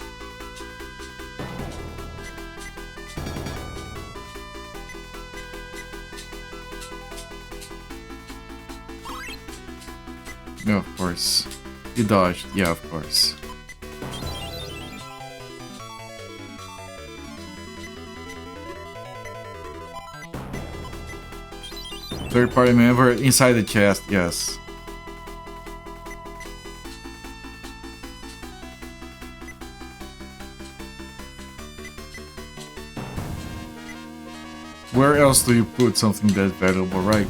Yeah, of course. You dodged. Yeah, of course. Third party member inside the chest, yes. Where else do you put something that's valuable, right?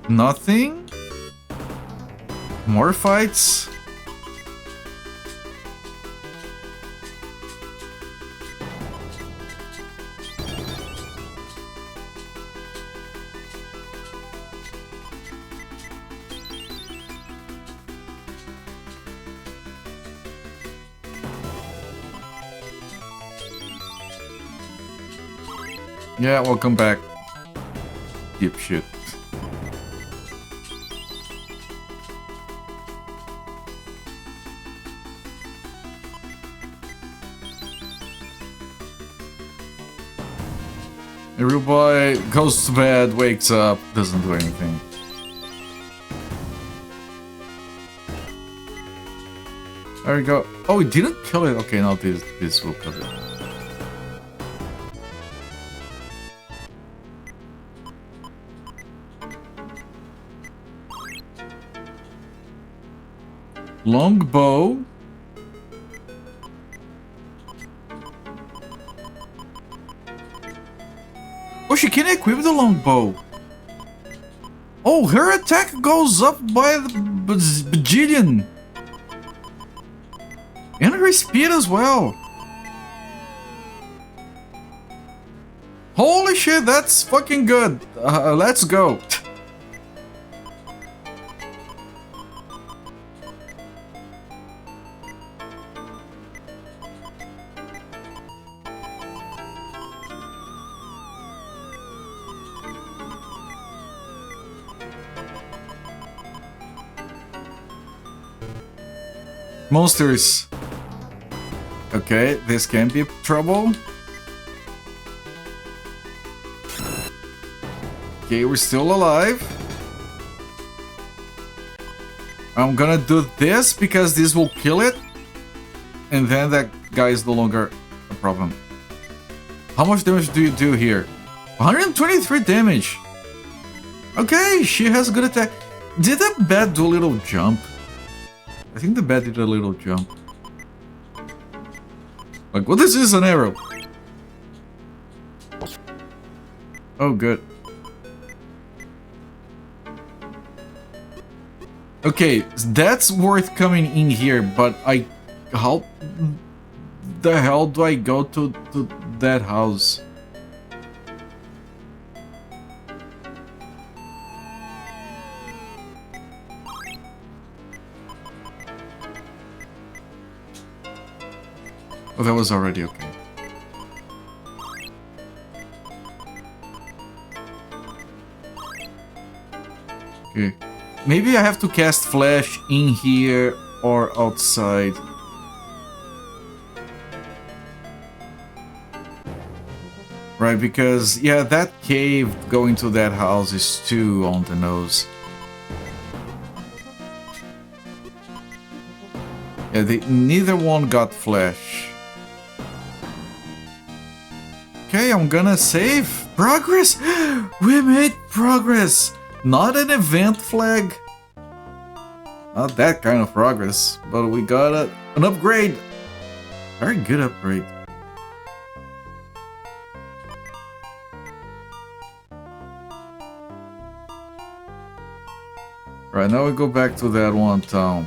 Nothing? More fights? Yeah, welcome back. Dipshit. The real boy goes to bed, wakes up, doesn't do anything. There we go. Oh, he didn't kill it. Okay, now this will kill it. Longbow. Oh, she can equip the longbow. Oh, her attack goes up by the bajillion. And her speed as well. Holy shit, that's fucking good. Let's go. Monsters. Okay, this can be trouble. Okay, we're still alive. I'm gonna do this because this will kill it. And then that guy is no longer a problem. How much damage do you do here? 123 damage. Okay, she has a good attack. Did the bat do a little jump? I think the bat did a little jump. Like, what is this, an arrow? Oh, good. Okay, that's worth coming in here, but how the hell do I go to that house? Oh, that was already okay. Okay. Maybe I have to cast Flash in here or outside. Right, because, yeah, that cave going to that house is too on the nose. Yeah, neither one got Flash. Okay, I'm gonna save. Progress! We made progress! Not an event flag. Not that kind of progress, but we got an upgrade. Very good upgrade. Right, now we go back to that one town.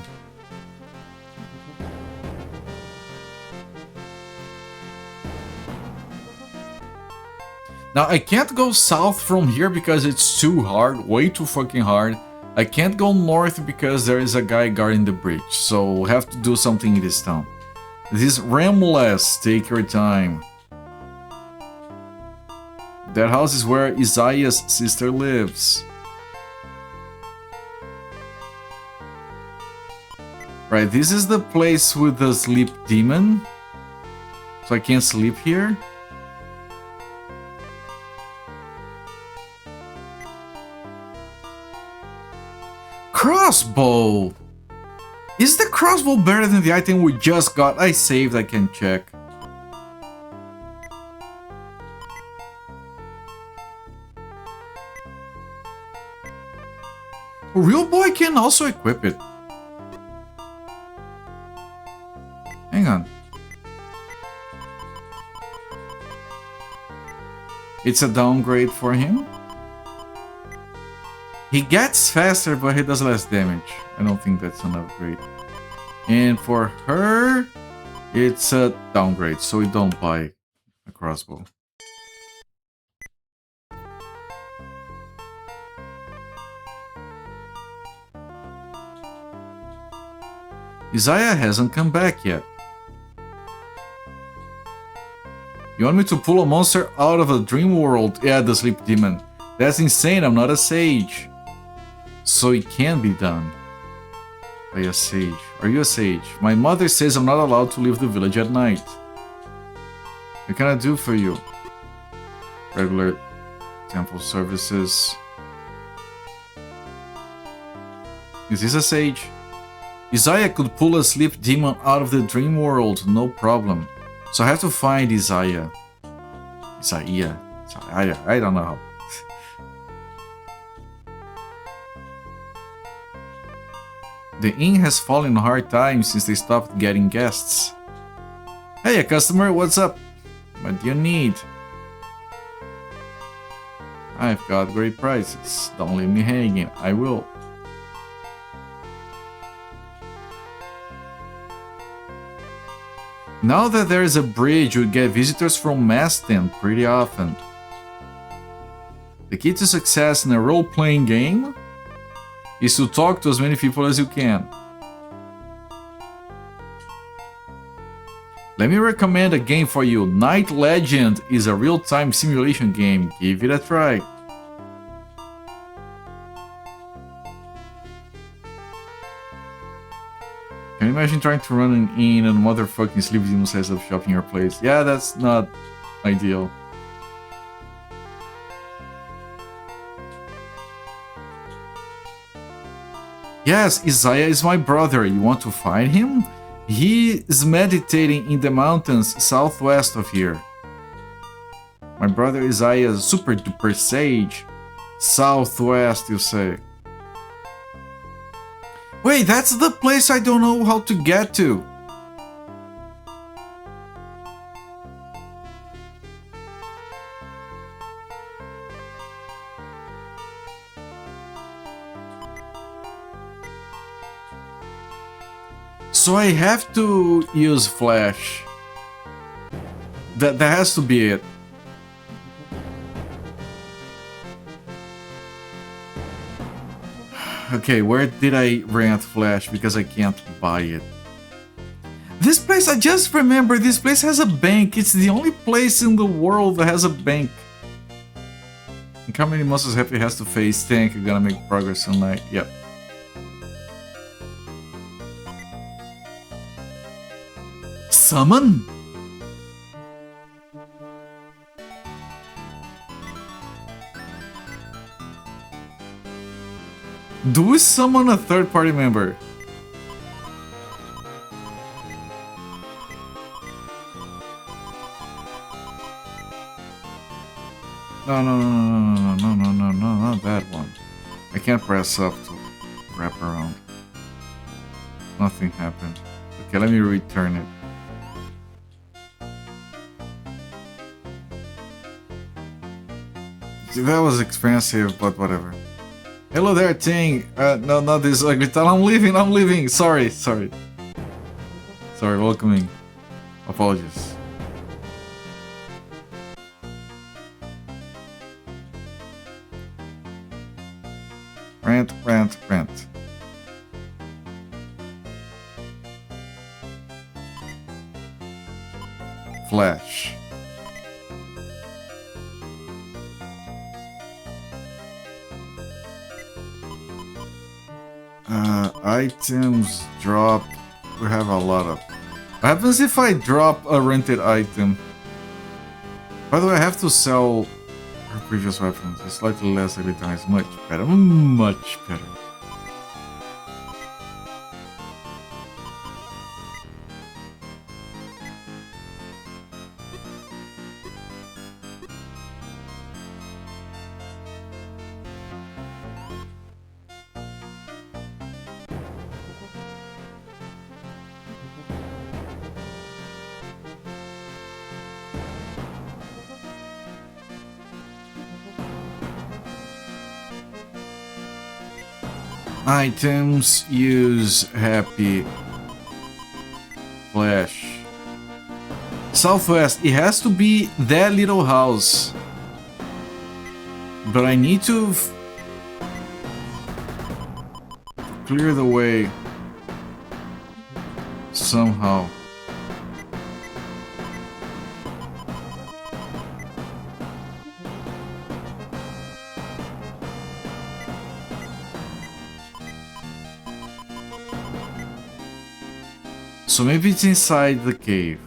Now, I can't go south from here because it's too hard, way too fucking hard. I can't go north because there is a guy guarding the bridge, so we'll have to do something in this town. This is Ramless, take your time. That house is where Isaiah's sister lives. Right, this is the place with the sleep demon. So I can't sleep here. Crossbow! Is the crossbow better than the item we just got? I saved, I can check. Real boy can also equip it. Hang on. It's a downgrade for him. He gets faster, but he does less damage. I don't think that's an upgrade. And for her, it's a downgrade, so we don't buy a crossbow. Isaiah hasn't come back yet. You want me to pull a monster out of a dream world? Yeah, the sleep demon. That's insane, I'm not a sage. So it can be done. By a sage. Are you a sage? My mother says I'm not allowed to leave the village at night. What can I do for you? Regular temple services. Is this a sage? Isaiah could pull a sleep demon out of the dream world, no problem. So I have to find Isaiah. Isaiah, I don't know how. The inn has fallen on hard times since they stopped getting guests. Hey, a customer, what's up? What do you need? I've got great prices. Don't leave me hanging. I will. Now that there is a bridge, you get visitors from Maten pretty often. The key to success in a role-playing game is to talk to as many people as you can. Let me recommend a game for you. Night Legend is a real-time simulation game. Give it a try. Can you imagine trying to run an inn and motherfucking sleep demon says of shopping your place? Yeah, that's not ideal. Yes, Isaiah is my brother. You want to find him? He is meditating in the mountains southwest of here. My brother Isaiah is super duper sage. Southwest, you say. Wait, that's the place I don't know how to get to. So I have to use flash. That has to be it. Okay, where did I rent flash? Because I can't buy it. This place, I just remember, this place has a bank. It's the only place in the world that has a bank. Look how many monsters Happy has to face. Tank, you're gonna make progress tonight. Yep. Summon? Do we summon a third party member? No, not that one. I can't press up to wrap around. Nothing happened. Okay, let me return it. That was expensive, but whatever. Hello there, Ting. No, not this ugly town. I'm leaving. Sorry. Welcoming. Apologies. Rant. Flash. Items drop. We have a lot of. What happens if I drop a rented item? By the way, I have to sell our previous weapons. It's slightly less every time. It's much better. Much better. Items use happy flash. Southwest, it has to be that little house. But I need to clear the way somehow. So maybe it's inside the cave.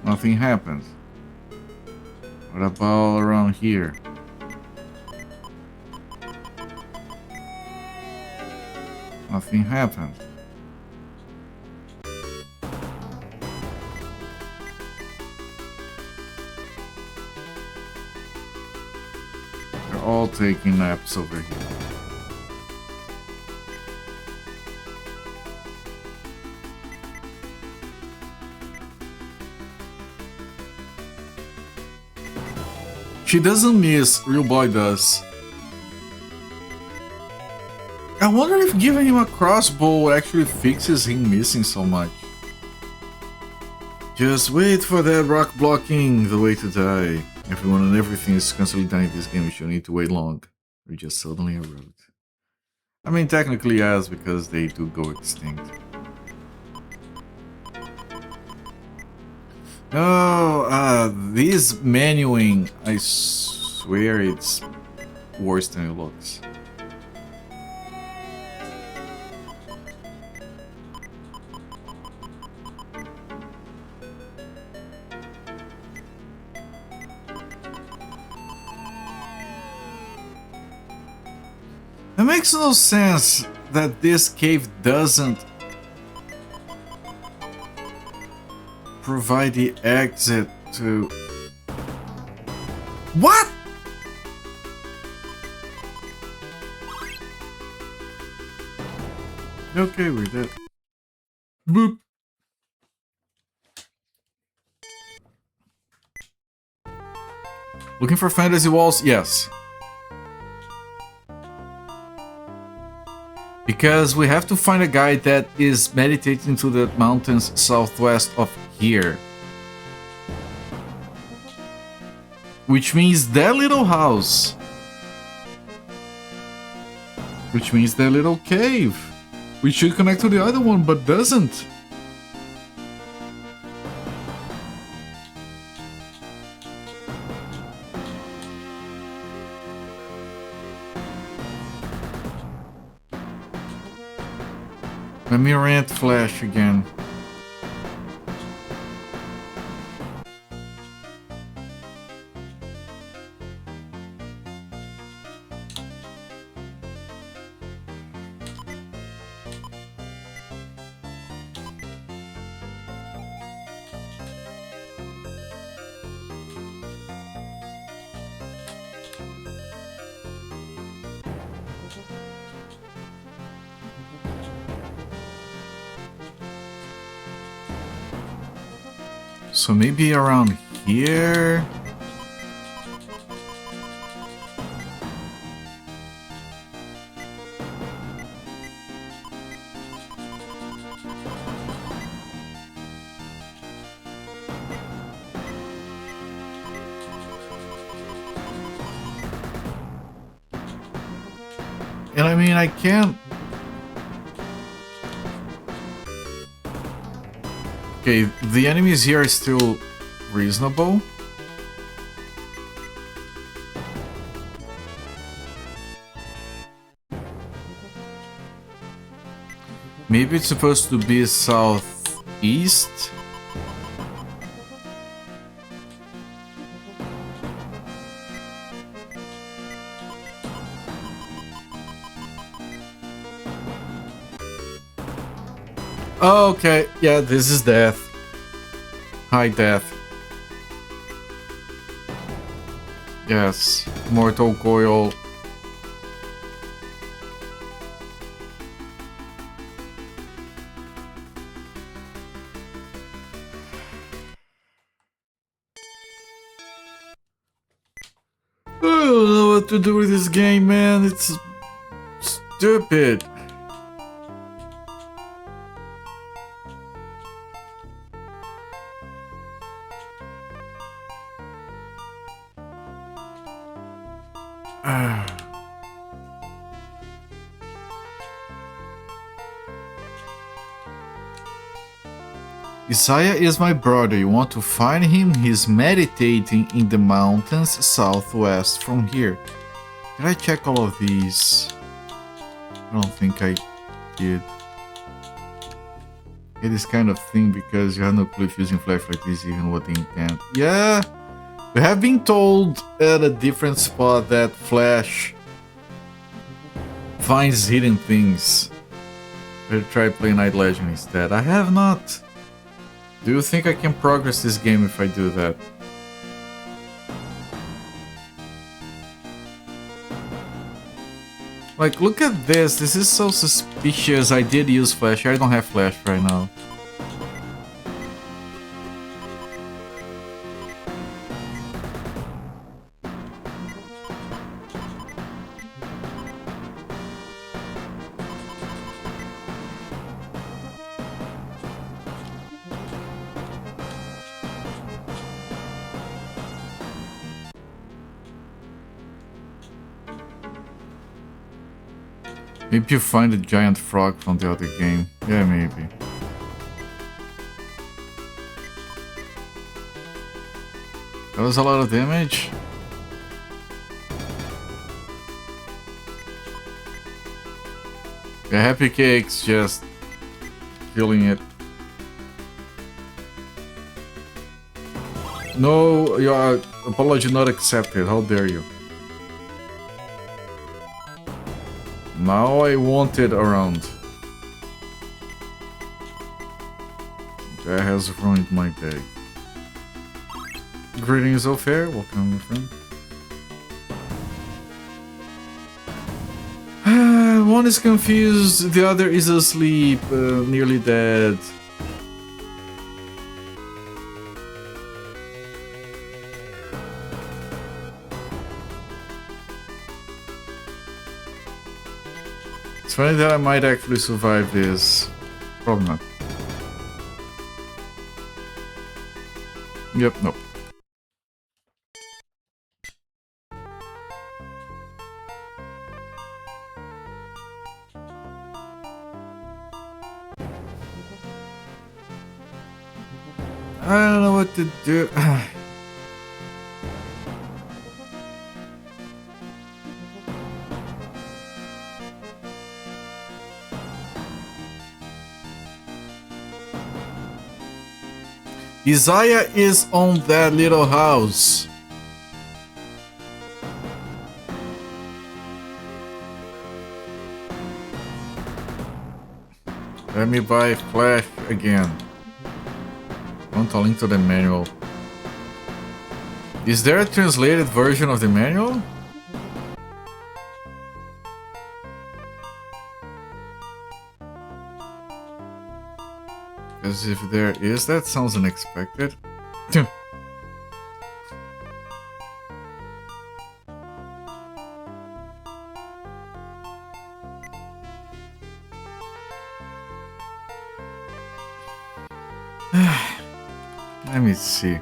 Nothing happened. What about around here? Nothing happened. They're all taking naps over here. She doesn't miss, Real Boy does. I wonder if giving him a crossbow actually fixes him missing so much. Just wait for that rock blocking the way to die. Everyone and everything is constantly dying in this game, you shouldn't need to wait long. We just suddenly arrived. I mean, technically yes, because they do go extinct. Oh, this menuing, I swear it's worse than it looks. It makes no sense that this cave doesn't provide the exit to... What?! Okay, we're dead. Boop. Looking for fantasy walls? Yes. Because we have to find a guy that is meditating to the mountains southwest of here. Which means that little house. Which means that little cave. Which should connect to the other one, but doesn't. Let me rant Flash again. So maybe around here? And I mean, I can't... Okay, the enemies here are still reasonable. Maybe it's supposed to be southeast? Oh, okay, yeah, this is death. High death. Yes, mortal coil. I don't know what to do with this game, man. It's stupid. Isaiah is my brother. You want to find him? He's meditating in the mountains southwest from here. Did I check all of these? I don't think I did. It is kind of thing because you have no clue if using flashlight is even what the intent. Yeah, we have been told at a different spot that flash finds hidden things. Better try playing Night Legend instead. I have not. Do you think I can progress this game if I do that? Like, look at this. This is so suspicious. I did use flash. I don't have flash right now. Maybe you find a giant frog from the other game. Yeah, maybe. That was a lot of damage. Yeah, Happy Cakes just killing it. No, your apology not accepted. How dare you? Now I want it around. That has ruined my day. Greetings, Ofair. Welcome, my friend. One is confused, the other is asleep, nearly dead. It's funny that I might actually survive this. Probably not. Yep, nope. I don't know what to do. Isaiah is on that little house. Let me buy Flash again. Want a link to the manual. Is there a translated version of the manual? Because if there is, that sounds unexpected. Let me see.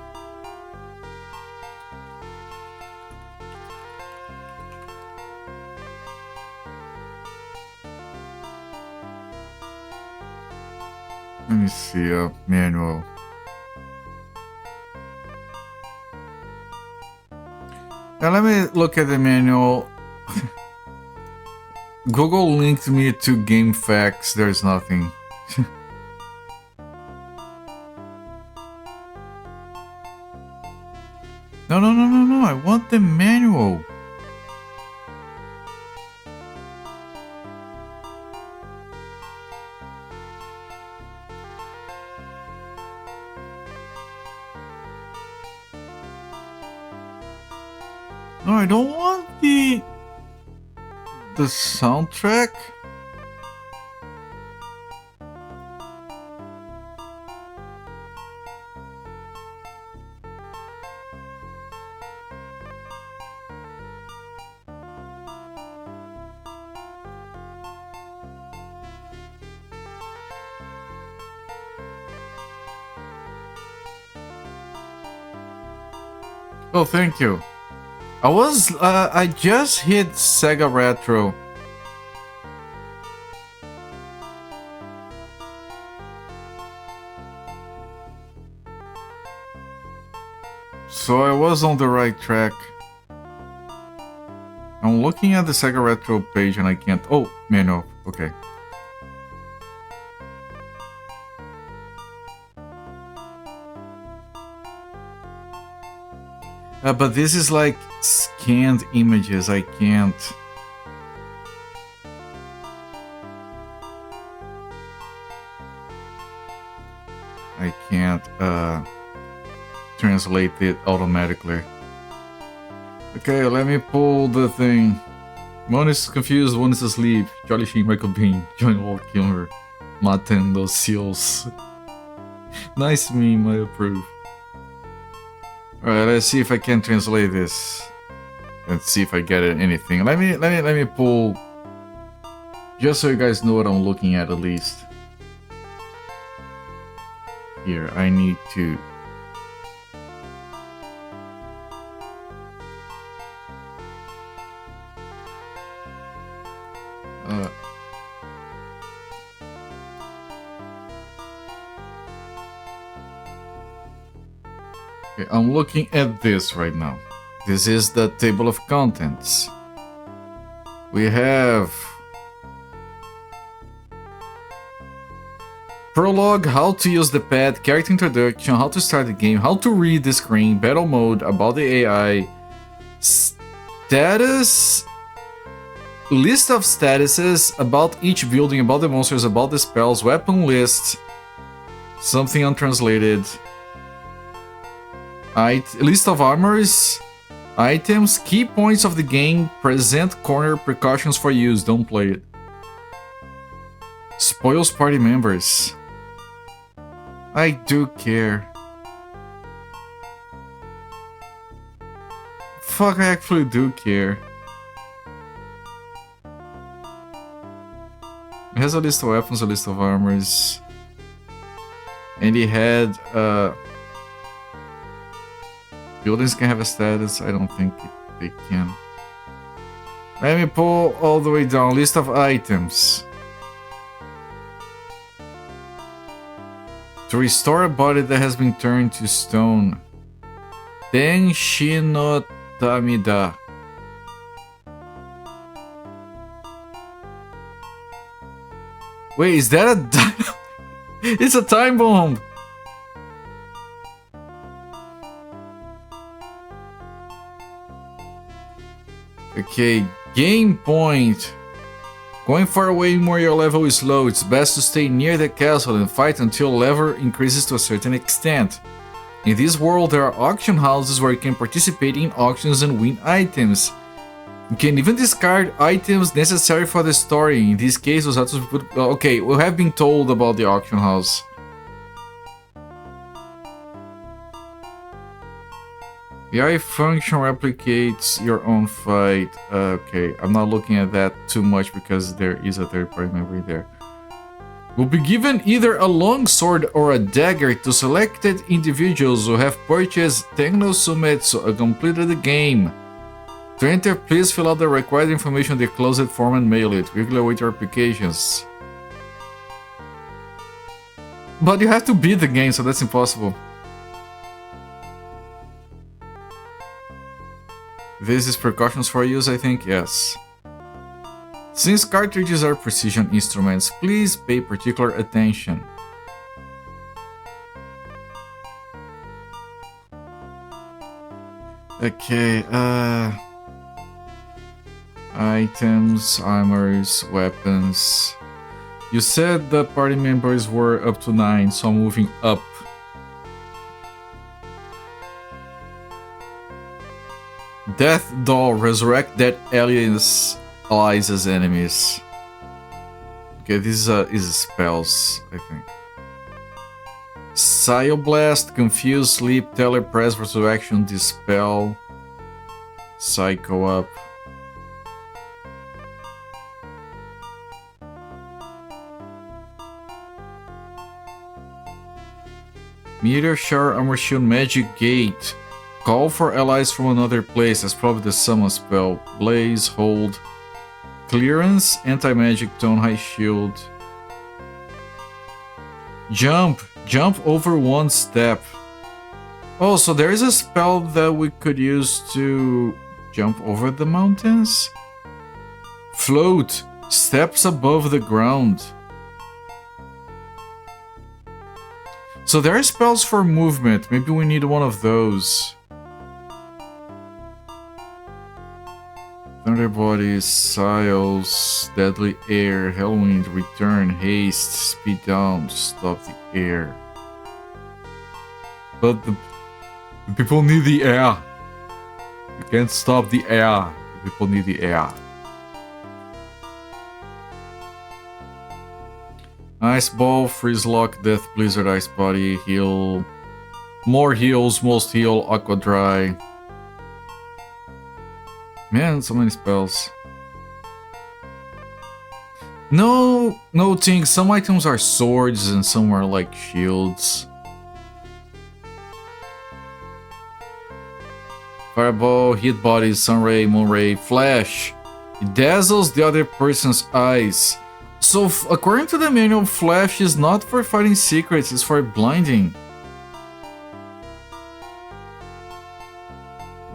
Let me see a manual. Now let me look at the manual. Google linked me to GameFAQs. There's nothing. No, I want the manual. No, I don't want the soundtrack. Oh, thank you. I just hit Sega Retro. So I was on the right track. I'm looking at the Sega Retro page and I can't... Oh, manual. Okay. But this is like scanned images. I can't... translate it automatically. Okay, let me pull the thing. One is confused, one is asleep. Charlie Sheen, Michael Bean, Johnny Wall Kilmer, Maten, those seals. Nice meme, I approve. Alright, let's see if I can translate this. Let's see if I get anything. Let me pull, just so you guys know what I'm looking at least. Here, I need to... Okay, I'm looking at this right now. This is the table of contents. We have... Prologue, how to use the pad, character introduction, how to start the game, how to read the screen, battle mode, about the AI, status, list of statuses, about each building, about the monsters, about the spells, weapon list, something untranslated, list of armors, items, key points of the game, present corner, precautions for use, don't play it. Spoils party members. I do care. Fuck, I actually do care. It has a list of weapons, a list of armors. And he had, buildings can have a status. I don't think they can. Let me pull all the way down. List of items. To restore a body that has been turned to stone. Denshi no Tamida. Wait, is that a... It's a time bomb! Okay, game point. Going far away more your level is low, it's best to stay near the castle and fight until level increases to a certain extent. In this world there are auction houses where you can participate in auctions and win items. You can even discard items necessary for the story, in this case was to put... Okay, we have been told about the auction house. The AI function replicates your own fight. Okay, I'm not looking at that too much because there is a third-party memory there. Will be given either a long sword or a dagger to selected individuals who have purchased Tenno Sōmetsu and completed the game. To enter, please fill out the required information in the closed form and mail it. Regularly await your applications. But you have to beat the game, so that's impossible. This is precautions for use, I think? Yes. Since cartridges are precision instruments, please pay particular attention. Okay, items, armors, weapons. You said the party members were up to 9, so I'm moving up. Death Doll, resurrect dead allies as enemies. Okay, this is spells, I think. Psyoblast, confuse, sleep, telepress, resurrection, dispel, psycho up. Meteor shower, armor shield, magic gate. Call for allies from another place, that's probably the summon spell. Blaze, hold. Clearance, anti-magic, tone, high shield. Jump! Jump over one step. Oh, so there is a spell that we could use to Jump over the mountains. Float. Steps above the ground. So there are spells for movement. Maybe we need one of those. Thunder bodies, sails, deadly air, hellwind, return, haste, speed down, stop the air. But the people need the air. You can't stop the air. The people need the air. Ice ball, freeze lock, death blizzard, ice body, heal. More heals, most heal, aqua dry. Man, so many spells. No things. Some items are swords and some are like shields. Fireball, hit bodies, sunray, moonray, flash. It dazzles the other person's eyes. So, according to the manual, flash is not for fighting secrets, it's for blinding.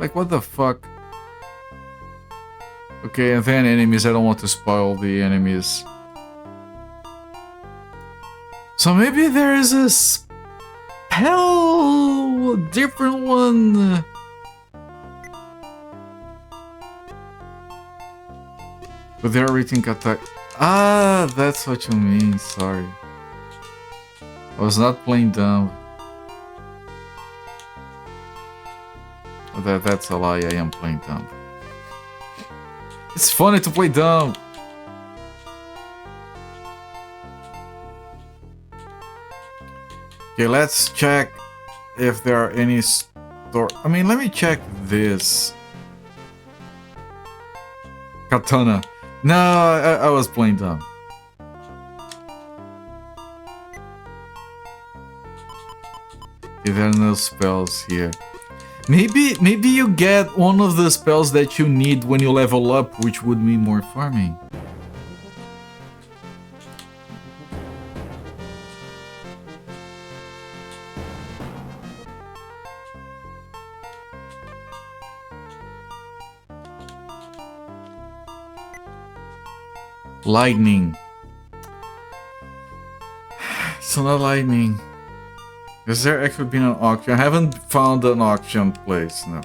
Like, what the fuck? Okay, and then enemies, I don't want to spoil the enemies. So maybe there is a spell, a different one. But they're reading attack. Ah, that's what you mean, sorry. I was not playing dumb. That's a lie, I am playing dumb. It's funny to play dumb. Okay, let's check if there are any store. I mean, let me check this. Katana. No, I was playing dumb. Okay, there are no spells here. Maybe you get one of the spells that you need when you level up, which would mean more farming. Lightning. It's not lightning. Has there actually been an auction? I haven't found an auction place, no.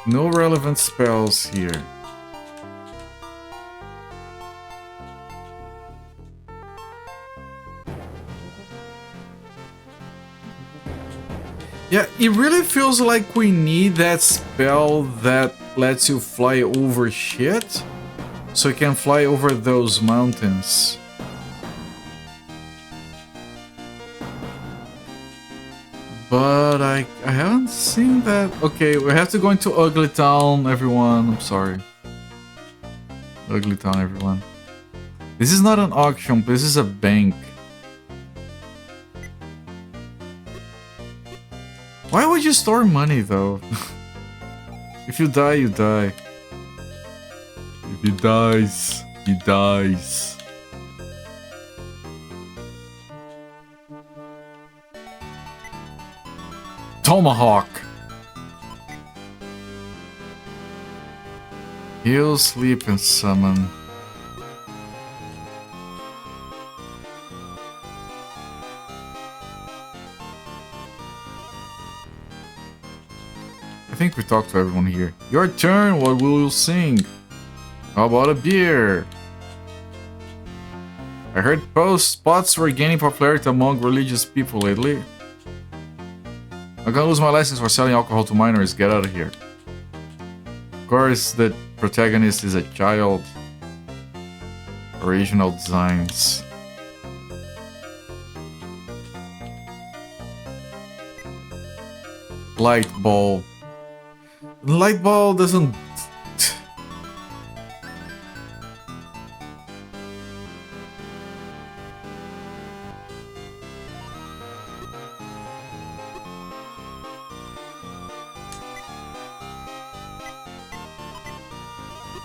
No relevant spells here. Yeah, it really feels like we need that spell that lets you fly over shit, so you can fly over those mountains. But I haven't seen that. Okay, we have to go into Ugly Town, everyone. I'm sorry. Ugly Town, everyone. This is not an auction, this is a bank. Why would you store money, though? If you die, you die. If he dies, he dies. Tomahawk. Heal, sleep, and summon. I think we talked to everyone here. Your turn, what will you sing? How about a beer? I heard spots were gaining popularity among religious people lately. I'm gonna lose my license for selling alcohol to minors, get out of here. Of course, the protagonist is a child. Original designs. Light ball. Light ball doesn't...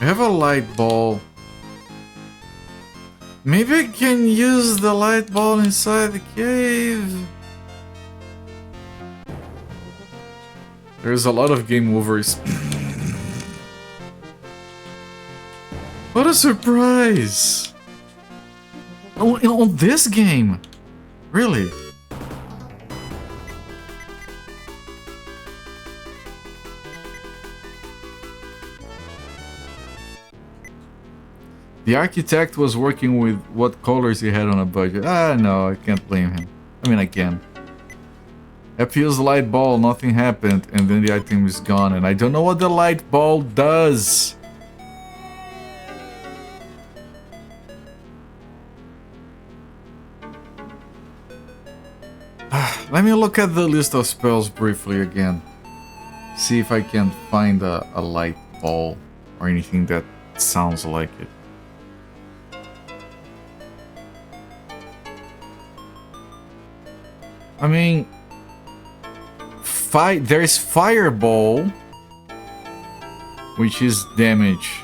I have a light ball. Maybe I can use the light ball inside the cave. There's a lot of game overs. What a surprise! On this game? Really? The architect was working with what colors he had on a budget. Ah, no, I can't blame him. I mean, I can. I fuse the light ball, nothing happened, and then the item is gone, and I don't know what the light ball does. Let me look at the list of spells briefly again. See if I can find a light ball or anything that sounds like it. I mean, there is Fireball, which is damage.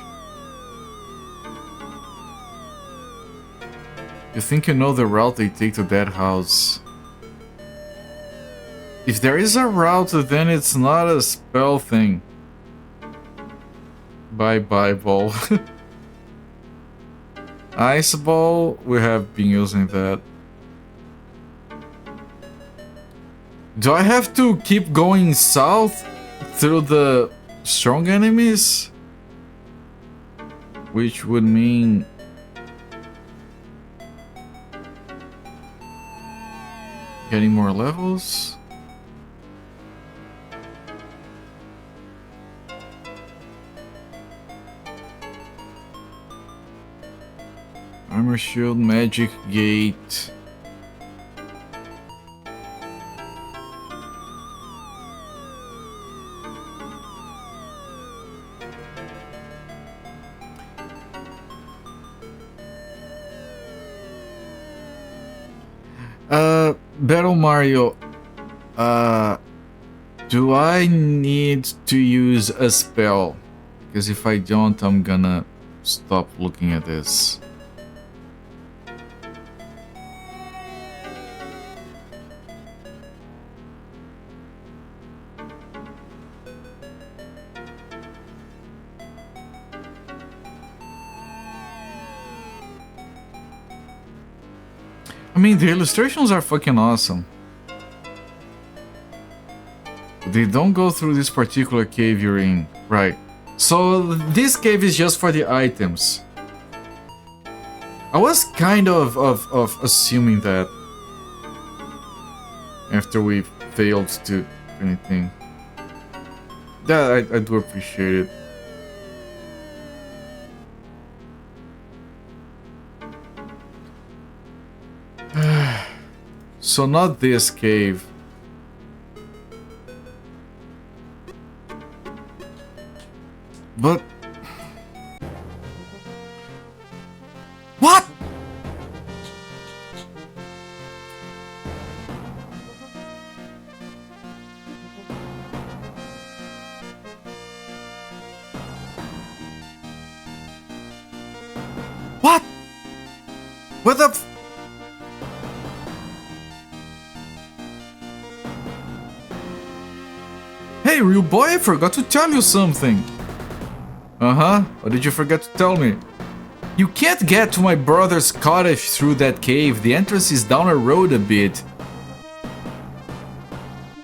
You think you know the route they take to that house? If there is a route, then it's not a spell thing. Bye-bye ball. Ice ball, we have been using that. Do I have to keep going south through the strong enemies? Which would mean... getting more levels? Armor shield, magic gate. Battle Mario, do I need to use a spell? Because if I don't, I'm gonna stop looking at this. I mean, the illustrations are fucking awesome. They don't go through this particular cave you're in. Right. So, this cave is just for the items. I was kind of assuming that. After we failed to do anything. Yeah, I do appreciate it. So not this cave. But... what? What? What the f- Hey, real boy, I forgot to tell you something. Uh-huh, what did you forget to tell me? You can't get to my brother's cottage through that cave. The entrance is down a road a bit.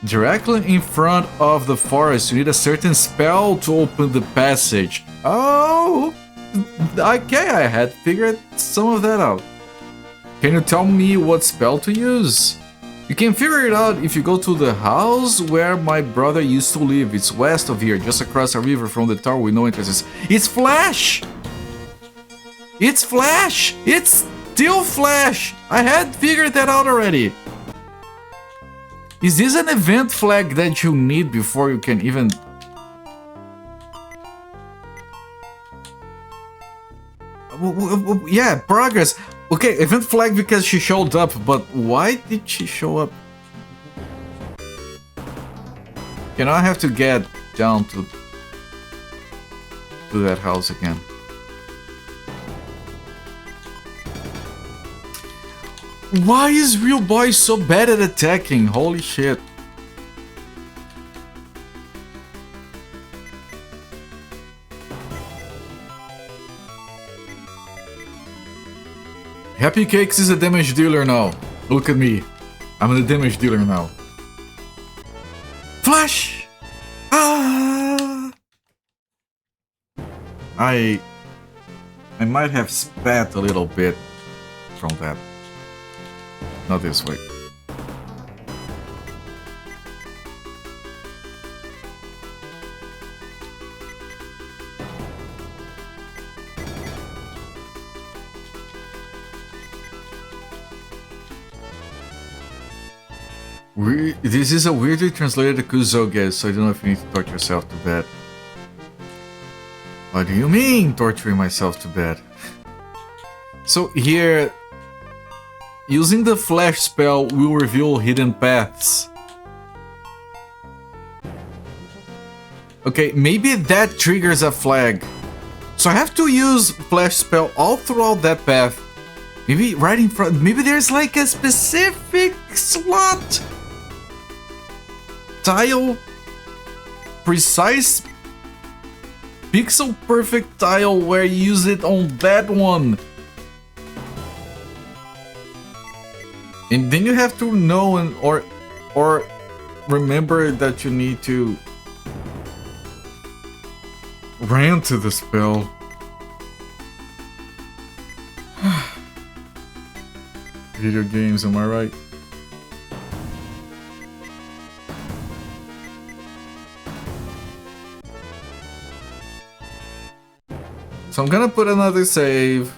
Directly in front of the forest, you need a certain spell to open the passage. Oh, okay, I had figured some of that out. Can you tell me what spell to use? You can figure it out if you go to the house where my brother used to live. It's west of here, just across a river from the tower with no entrances. It's Flash! It's Flash! It's still Flash! I had figured that out already. Is this an event flag that you need before you can even... yeah, progress. Okay, event flag because she showed up, but why did she show up? You know, I have to get down to... to that house again. Why is Real Boy so bad at attacking? Holy shit. Happy Cakes is a damage dealer now. Look at me. I'm the damage dealer now. Flash! Ah! I might have spat a little bit from that. Not this way. This is a weirdly translated Kuzoge, so I don't know if you need to torture yourself to bed. What do you mean, torturing myself to bed? So here, using the flash spell will reveal hidden paths. Okay, maybe that triggers a flag. So I have to use flash spell all throughout that path. Maybe right in front, maybe there's like a specific slot. Tile, precise, pixel perfect tile where you use it on that one. And then you have to know or remember that you need to run to the spell. Video games, am I right? So I'm gonna put another save.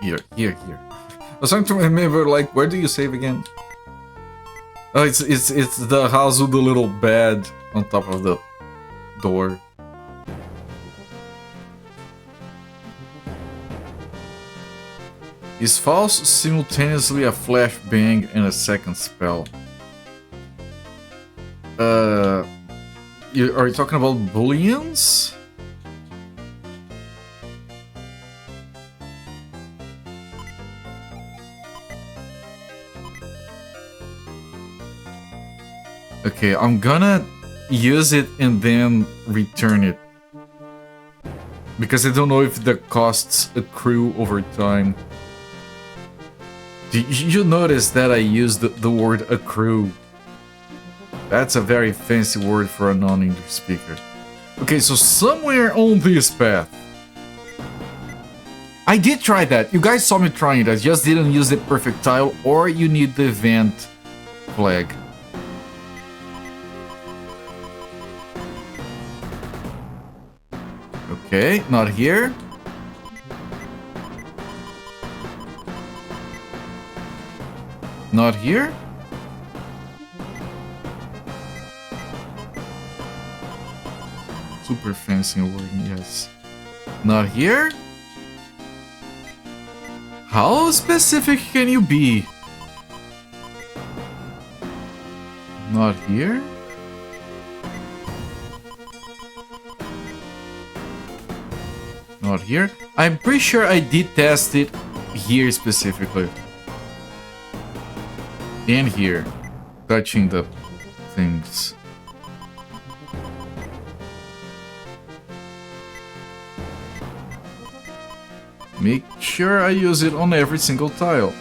Here. I was trying to remember, like, where do you save again? Oh, it's the house with the little bed on top of the door. Is false simultaneously a flashbang and a second spell? Are you talking about booleans? Okay, I'm gonna use it and then return it. Because I don't know if the costs accrue over time. Did you notice that I used the word accrue? That's a very fancy word for a non-English speaker. Okay, so somewhere on this path. I did try that. You guys saw me trying it. I just didn't use the perfect tile, or you need the event flag. Okay, not here. Not here. Super fancy wording, yes. Not here. How specific can you be? Not here. Not here. I'm pretty sure I did test it here specifically. And here. Touching the things. Make sure I use it on every single tile.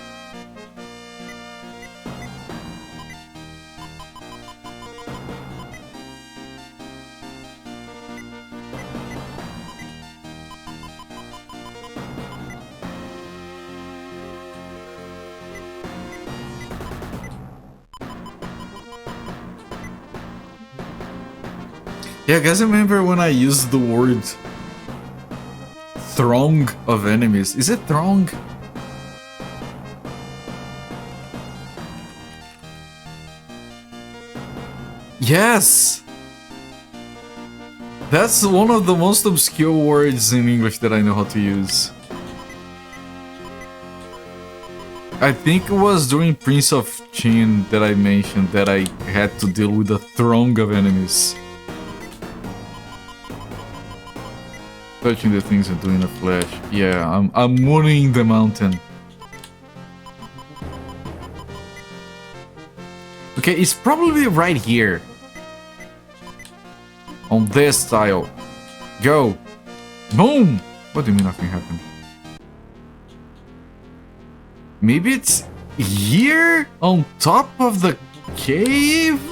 Yeah, guys, I remember when I used the word throng of enemies. Is it throng? Yes! That's one of the most obscure words in English that I know how to use. I think it was during Prince of Chin that I mentioned that I had to deal with a throng of enemies. Touching the things and doing the flash. Yeah, I'm mooning the mountain. Okay, it's probably right here. On this tile. Go. Boom! What do you mean nothing happened? Maybe it's here? On top of the cave?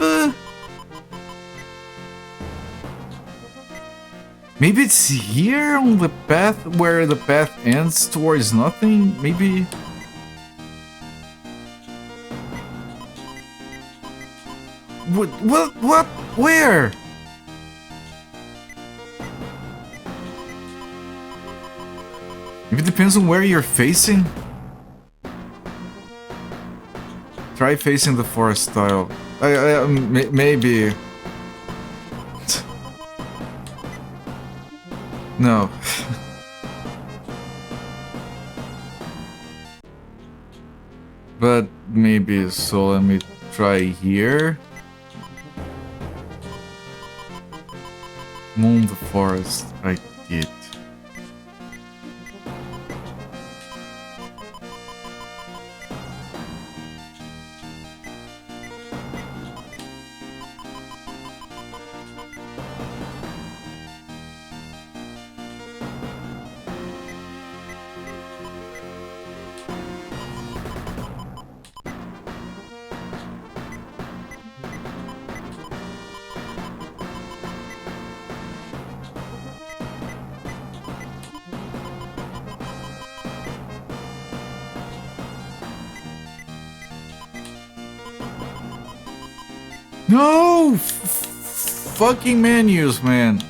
Maybe it's here on the path where the path ends towards nothing? Maybe... What? Where? Maybe it depends on where you're facing. Try facing the forest tile. Maybe. No. But maybe, so let me try here. Moon the forest, I did. No! Fucking menus, man.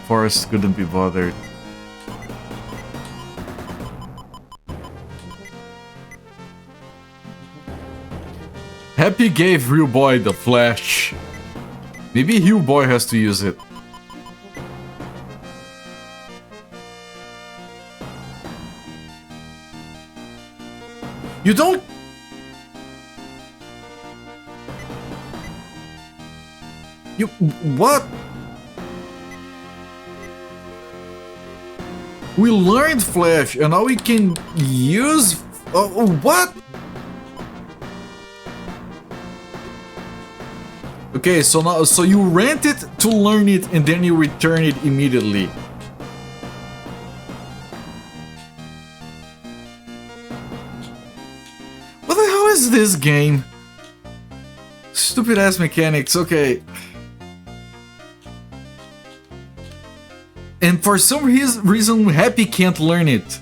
Forest couldn't be bothered. Happy gave Real Boy the flash. Maybe Real Boy has to use it. You don't... You... What? We learned Flash and now we can use... what? Okay, so now, so you rent it to learn it and then you return it immediately. What the hell is this game? Stupid ass mechanics, okay. And for some reason, Happy can't learn it.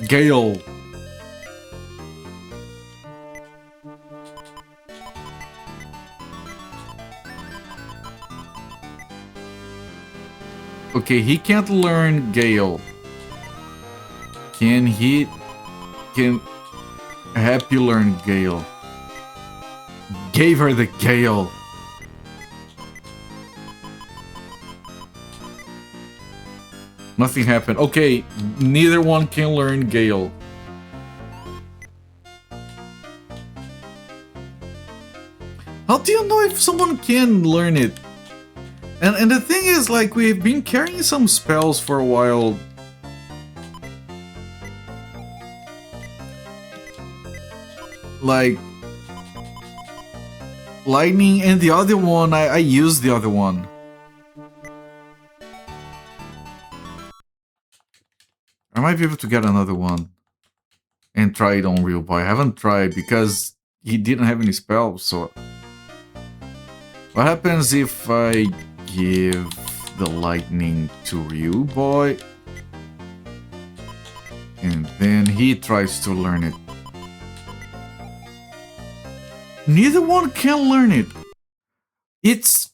Gale. Okay, he can't learn Gale. Can Happy learn Gale? Gave her the Gale. Nothing happened. Okay, neither one can learn Gale. How do you know if someone can learn it? And the thing is, like, we've been carrying some spells for a while. Like... Lightning, and the other one, I used the other one. I might be able to get another one and try it on Real Boy. I haven't tried because he didn't have any spells, so... What happens if I give the lightning to Real Boy and then he tries to learn it? Neither one can learn it. It's...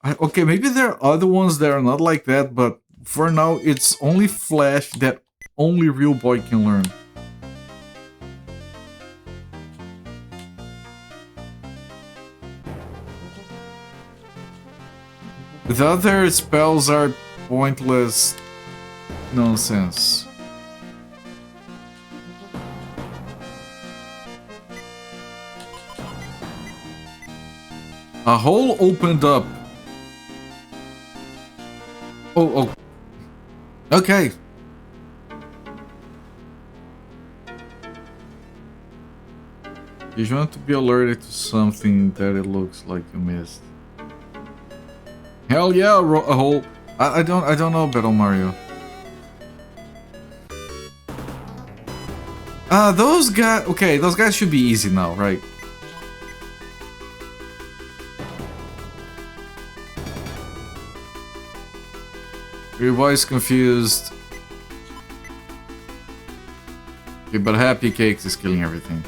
Okay, maybe there are other ones that are not like that, but for now, it's only Flash that only real boy can learn. The other spells are pointless nonsense. A hole opened up. Oh. Okay. You want to be alerted to something that it looks like you missed. Hell yeah, a hole. I don't know Battle Mario. Those guys. Okay, those guys should be easy now, right? Your voice confused. Okay, but Happy Cakes is killing everything.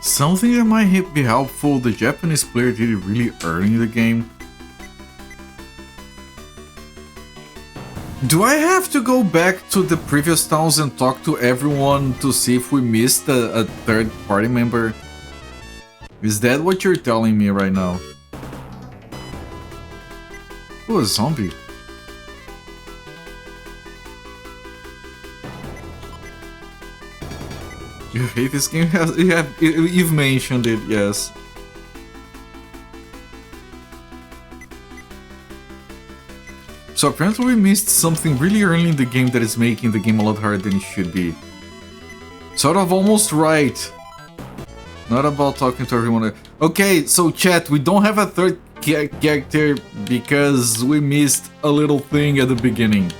Something that might be helpful, the Japanese player did it really early in the game. Do I have to go back to the previous towns and talk to everyone to see if we missed a third party member? Is that what you're telling me right now? Oh, a zombie. You hate this game? You've mentioned it, yes. So apparently we missed something really early in the game that is making the game a lot harder than it should be. Sort of almost right. Not about talking to everyone. Okay, so chat, we don't have a third character because we missed a little thing at the beginning.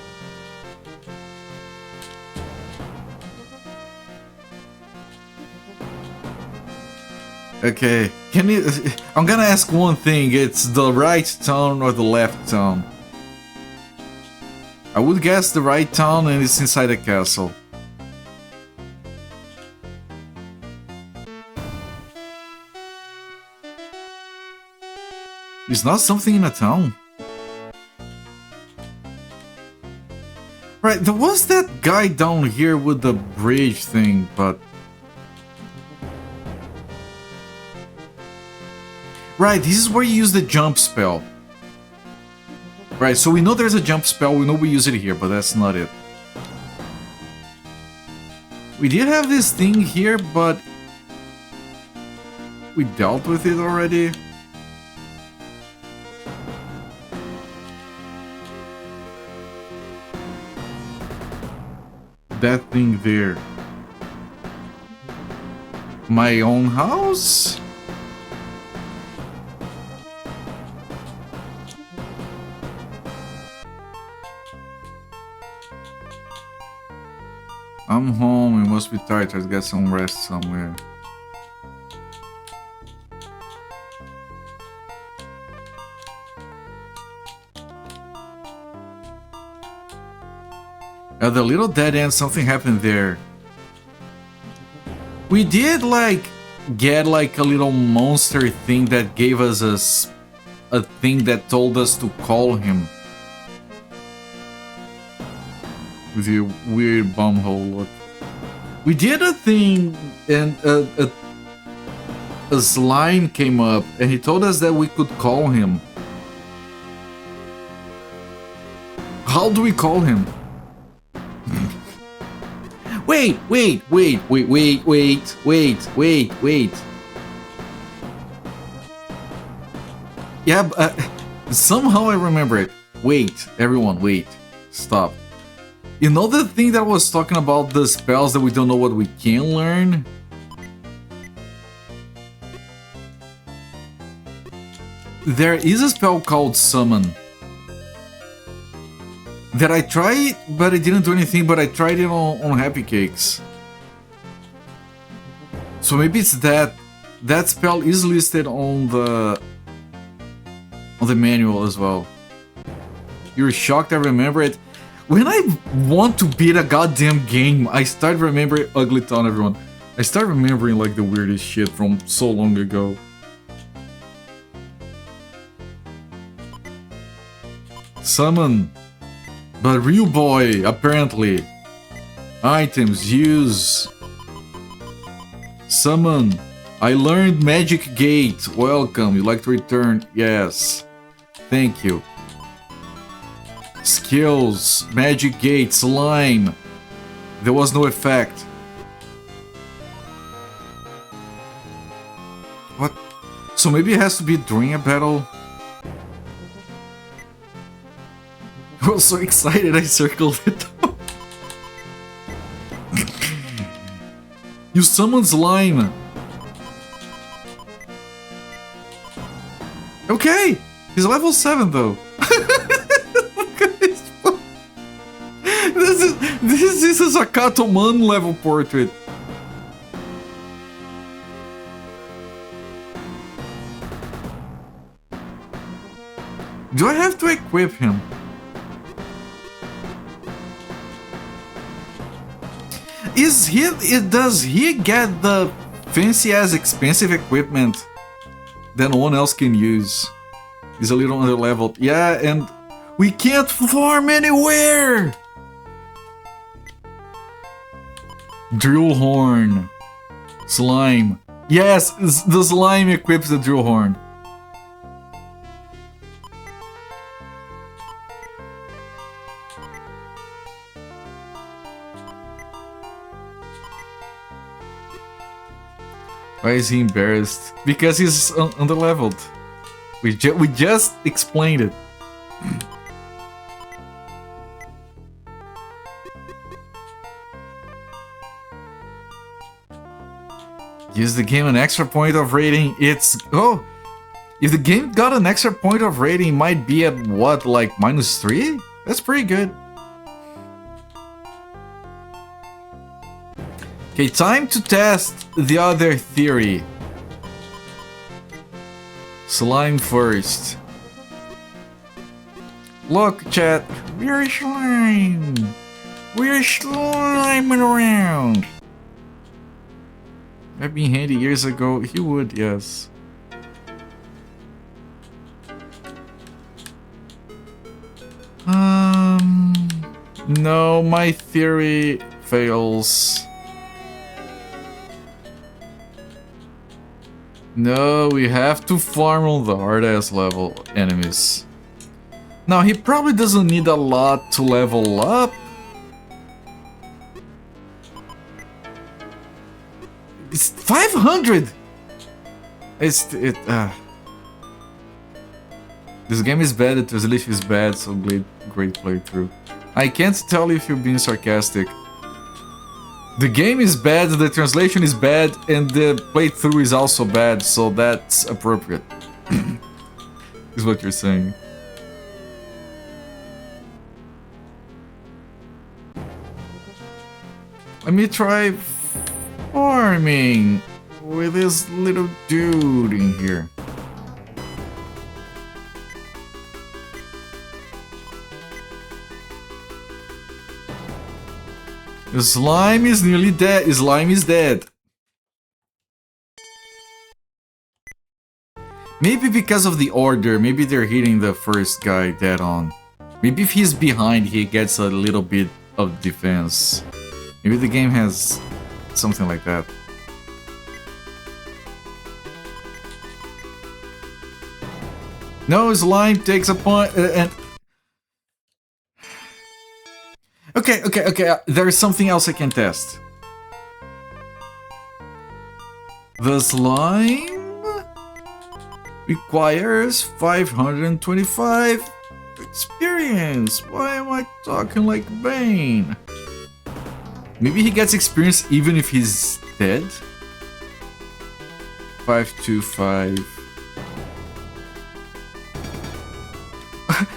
Okay, can you... I'm gonna ask one thing, it's the right town or the left town? I would guess the right town and it's inside a castle. It's not something in a town. Right, there was that guy down here with the bridge thing, but... Right, this is where you use the jump spell. Right, so we know there's a jump spell, we know we use it here, but that's not it. We did have this thing here, but... we dealt with it already. That thing there. My own house? I'm home, you must be tired, try to get some rest somewhere. At the little dead end, something happened there. We did like get like a little monster thing that gave us a thing that told us to call him. With your weird bumhole look. We did a thing and a slime came up and he told us that we could call him. How do we call him? Wait. Yeah, somehow I remember it. Wait, everyone, wait. Stop. You know the thing that was talking about the spells that we don't know what we can learn? There is a spell called Summon. That I tried, but it didn't do anything, but I tried it on Happy Cakes. So maybe it's that. That spell is listed on the manual as well. You're shocked I remember it? When I want to beat a goddamn game, I start remembering Ugly Town, everyone. I start remembering like the weirdest shit from so long ago. Summon. But real boy, apparently. Items, use. Summon. I learned Magic Gate. Welcome. You like to return? Yes. Thank you. Skills. Magic Gate. Slime. There was no effect. What? So maybe it has to be during a battle? I was so excited I circled it. You summon slime. Okay, he's level 7 though. This is a Katoman level portrait. Do I have to equip him? Does he get the fancy ass expensive equipment that no one else can use? He's a little underleveled. Yeah, and we can't farm anywhere! Drill horn. Slime. Yes, the slime equips the drill horn. Why is he embarrassed? Because he's underleveled. We just explained it. Gives the game an extra point of rating. It's... Oh! If the game got an extra point of rating, it might be at what, like -3? That's pretty good. Okay, time to test the other theory. Slime first. Look, chat. We're slime. We're sliming around. That'd be handy years ago. He would, yes. No, my theory fails. No, we have to farm on the hard-ass level enemies. Now, he probably doesn't need a lot to level up. It's 500! This game is bad, the translation is bad, so great playthrough. I can't tell if you're being sarcastic. The game is bad, the translation is bad, and the playthrough is also bad, so that's appropriate. Is what you're saying. Let me try farming with this little dude in here. Slime is nearly dead. Slime is dead. Maybe because of the order, maybe they're hitting the first guy dead on. Maybe if he's behind, he gets a little bit of defense. Maybe the game has something like that. No, slime takes a point and... Okay, there is something else I can test. The slime requires 525 experience. Why am I talking like Bane? Maybe he gets experience even if he's dead? 525.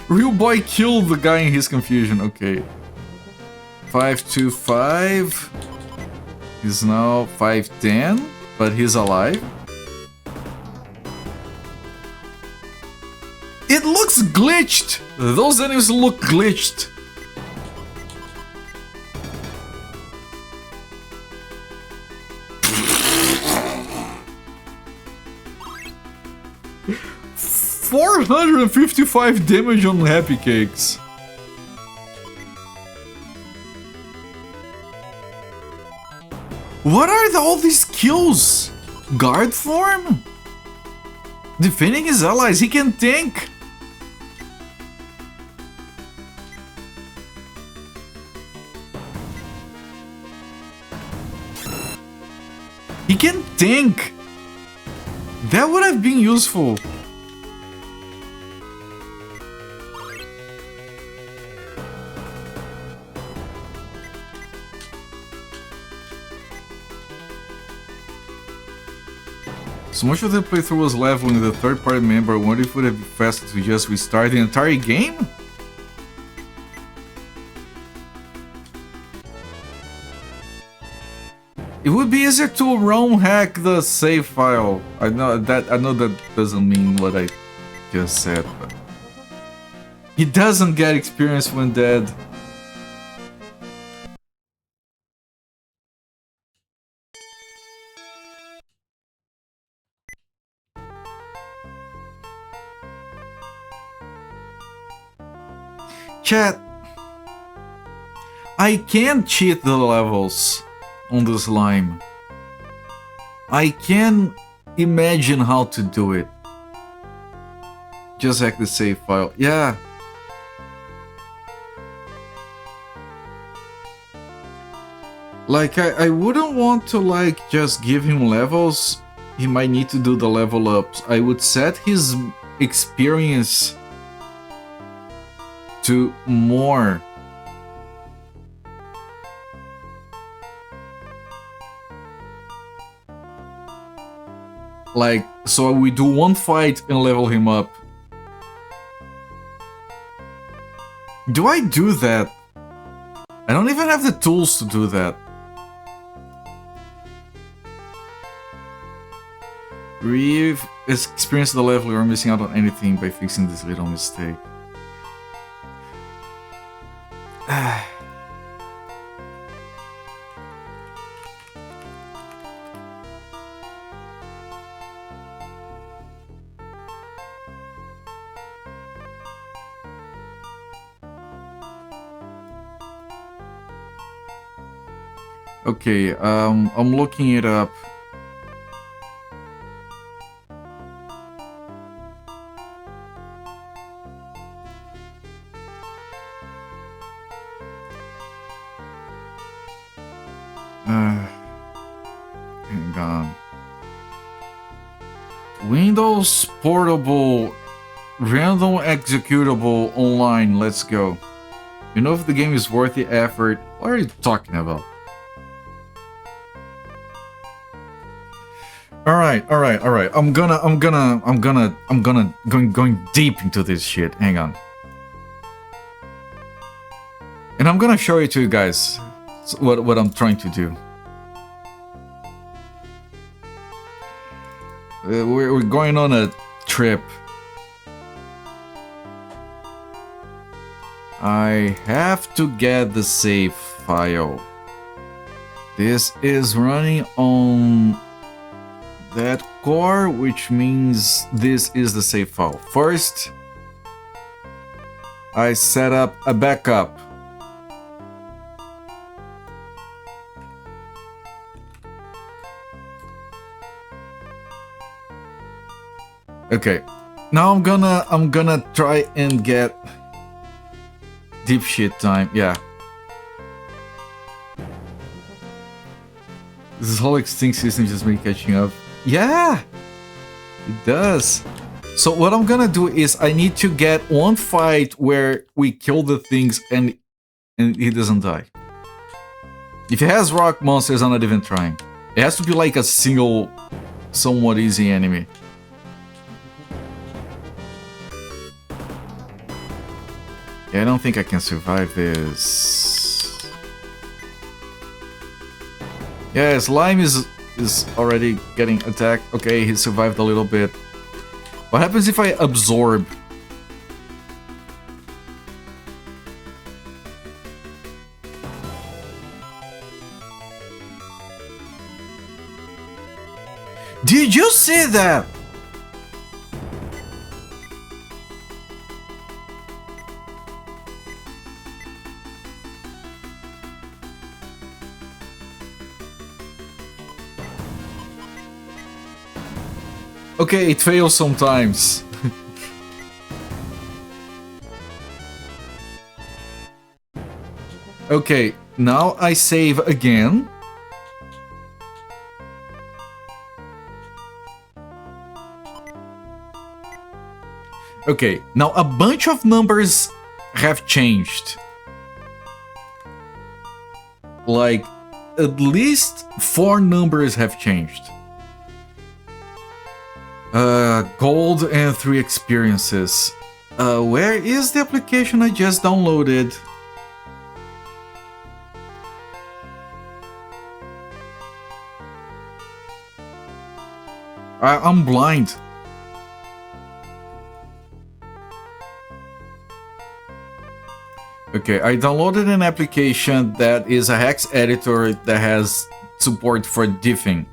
Real boy killed the guy in his confusion, okay. 525. He's now 510, but he's alive. It looks glitched! Those enemies look glitched. 455 damage on Happy Cakes. What are all these kills? Guard form? Defending his allies, he can tank. He can tank. That would have been useful. So much of the playthrough was leveling the third-party member. I wonder if it would have been faster to just restart the entire game? It would be easier to ROM hack the save file. I know that doesn't mean what I just said, but he doesn't get experience when dead. Chat, I can cheat the levels on the slime. I can imagine how to do it. Just hack the save file. Yeah. Like, I wouldn't want to, like, just give him levels. He might need to do the level ups. I would set his experience to more. Like, so we do one fight and level him up. Do I do that? I don't even have the tools to do that. We've experienced the level, you're missing out on anything by fixing this little mistake. Okay, I'm looking it up. Hang on. Windows Portable Random Executable Online, let's go. You know if the game is worth the effort. What are you talking about? Alright. I'm going deep into this shit. Hang on. And I'm gonna show it to you guys what I'm trying to do. We're going on a trip. I have to get the save file. This is running on that core, which means this is the save file. First, I set up a backup. Okay, now I'm gonna try and get deep shit time. Yeah. This whole extinct system just been catching up. Yeah, it does. So what I'm gonna do is I need to get one fight where we kill the things and he doesn't die. If it has rock monsters, I'm not even trying. It has to be like a single, somewhat easy enemy. Yeah, I don't think I can survive this. Yeah, slime is already getting attacked. Okay, he survived a little bit. What happens if I absorb? Did you see that? Okay, it fails sometimes. Okay, now I save again. Okay, now a bunch of numbers have changed. Like, at least 4 numbers have changed. Gold and 3 experiences. Where is the application I just downloaded? I'm blind. Okay, I downloaded an application that is a hex editor that has support for diffing.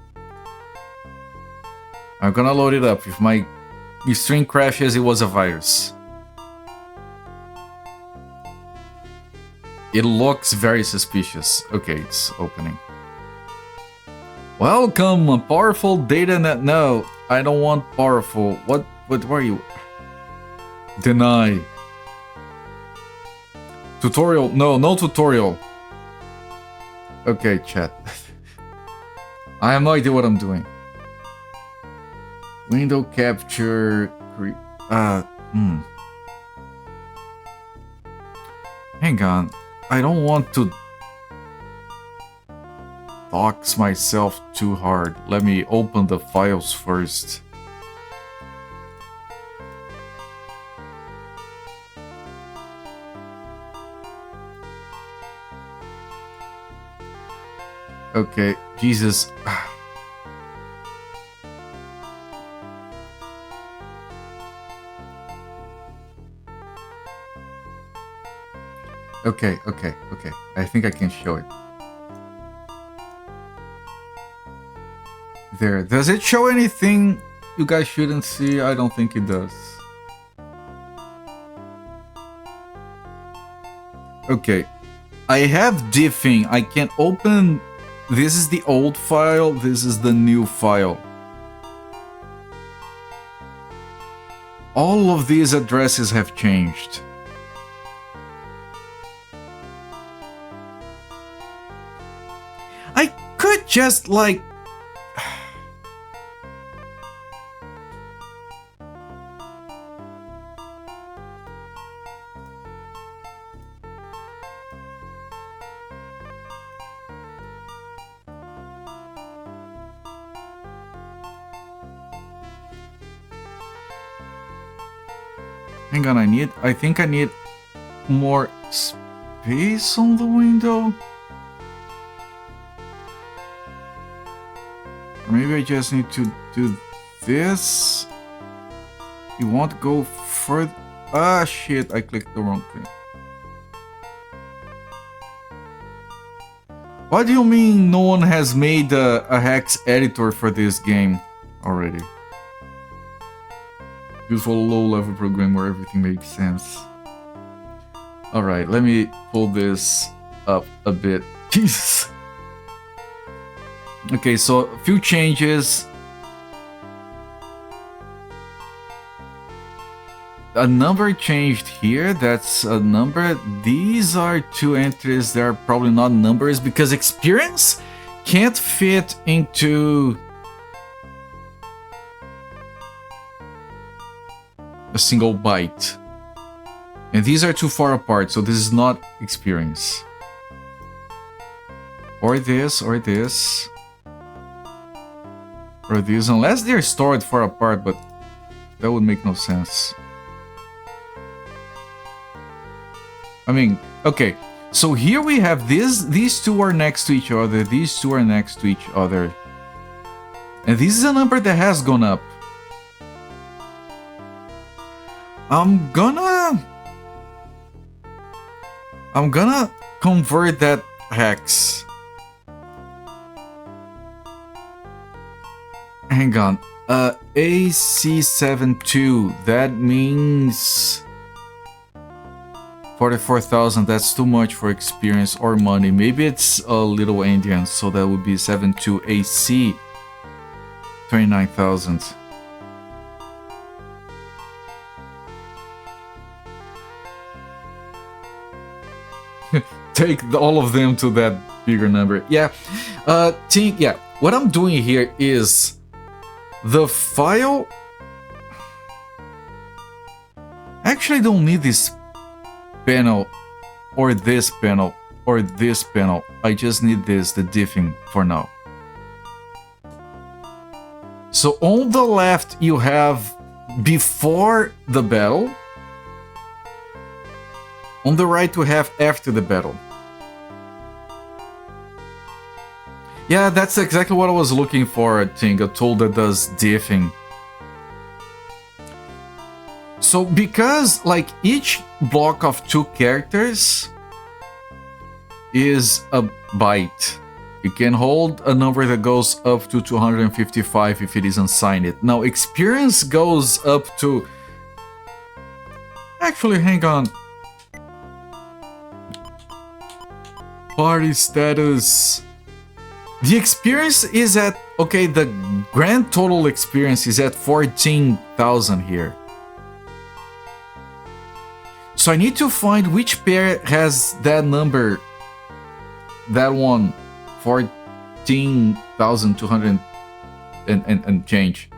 I'm gonna load it up. If my stream crashes, it was a virus. It looks very suspicious. Okay, it's opening. Welcome, a powerful data net. No, I don't want powerful. What were you? Deny. Tutorial? No tutorial. Okay, chat. I have no idea what I'm doing. Window capture. Hang on. I don't want to dox myself too hard. Let me open the files first. Okay, Jesus. Okay. I think I can show it. There. Does it show anything you guys shouldn't see? I don't think it does. Okay. I have diffing. I can open... This is the old file. This is the new file. All of these addresses have changed. I could just like... Hang on, I think I need more space on the window. Or maybe I just need to do this. You want to go further? Ah, shit, I clicked the wrong thing. What do you mean no one has made a hex editor for this game already? Useful low-level program where everything makes sense. Alright, let me pull this up a bit. Jesus! Okay, so a few changes. A number changed here, that's a number. These are 2 entries that are probably not numbers because experience can't fit into a single byte. And these are too far apart, so this is not experience. Or this, or this. Or these, unless they're stored far apart, but that would make no sense. I mean, okay, so here we have these 2 are next to each other, these 2 are next to each other. And this is a number that has gone up. I'm gonna convert that hex. Hang on. AC72, that means 44,000. That's too much for experience or money. Maybe it's a little Indian, so that would be 72 AC 29,000. take all of them to that bigger number. Yeah, yeah. What I'm doing here is the file. Actually, I don't need this panel or this panel or this panel. I just need this, the diffing for now. So on the left you have before the battle. On the right we have after the battle. Yeah, that's exactly what I was looking for, I think, a tool that does diffing. So because like each block of 2 characters is a byte, you can hold a number that goes up to 255 if it is unsigned. Now experience goes up to... Actually, hang on. Party status. The experience is at... Okay, the grand total experience is at 14,000 here. So I need to find which pair has that number. That one. 14,200 and change.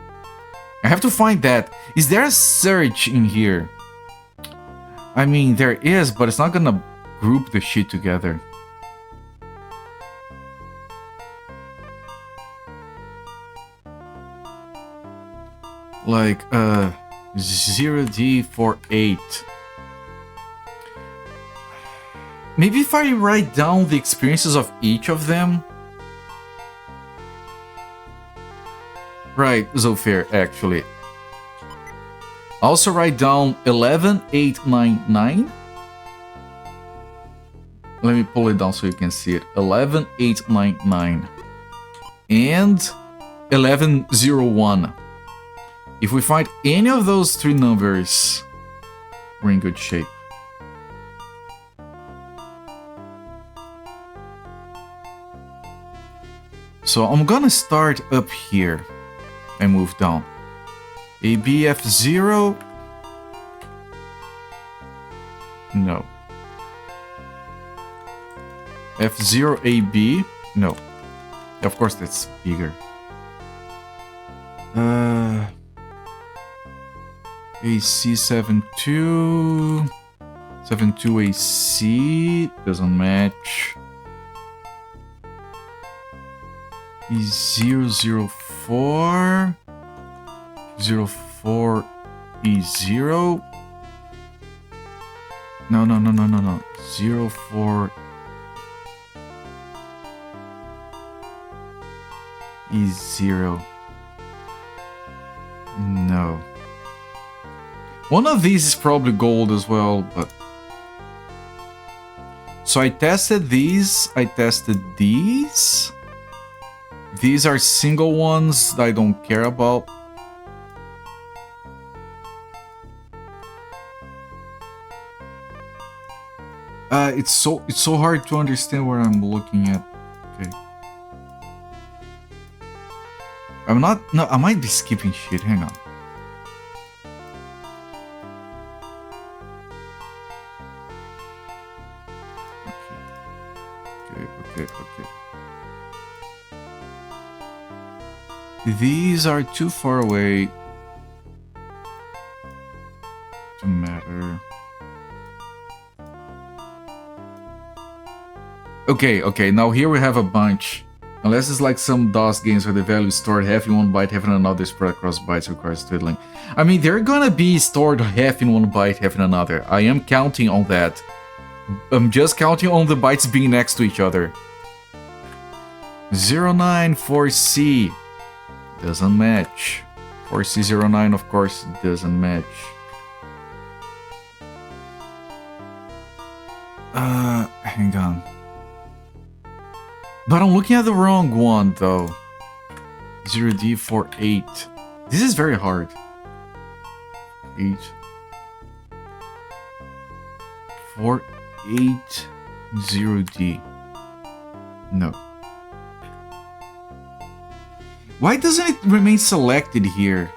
I have to find that. Is there a search in here? I mean, there is, but it's not gonna group the shit together. Like, 0D48. Maybe if I write down the experiences of each of them. Right, Zofir, actually. Also write down 11899. Let me pull it down so you can see it. 11899. And 1101. If we find any of those 3 numbers, we're in good shape. So I'm gonna start up here and move down. ABF0. No. F0AB. No. Of course that's bigger. AC72. 72AC. Doesn't match. E004. 04E0. No. 04 E0. No. One of these is probably gold as well, but... So I tested these, I tested these. These are single ones that I don't care about. It's so hard to understand what I'm looking at. Okay. No, I might be skipping shit, hang on. Okay. These are too far away to matter. Okay, now here we have a bunch. Unless it's like some DOS games where the value is stored half in one byte, half in another, spread across bytes requires twiddling. I mean, they're gonna be stored half in one byte, half in another. I am counting on that. I'm just counting on the bytes being next to each other. 094C doesn't match. 4C09, of course, doesn't match. Hang on. But I'm looking at the wrong one, though. 0D48. This is very hard. 8. 480D. No. Why doesn't it remain selected here?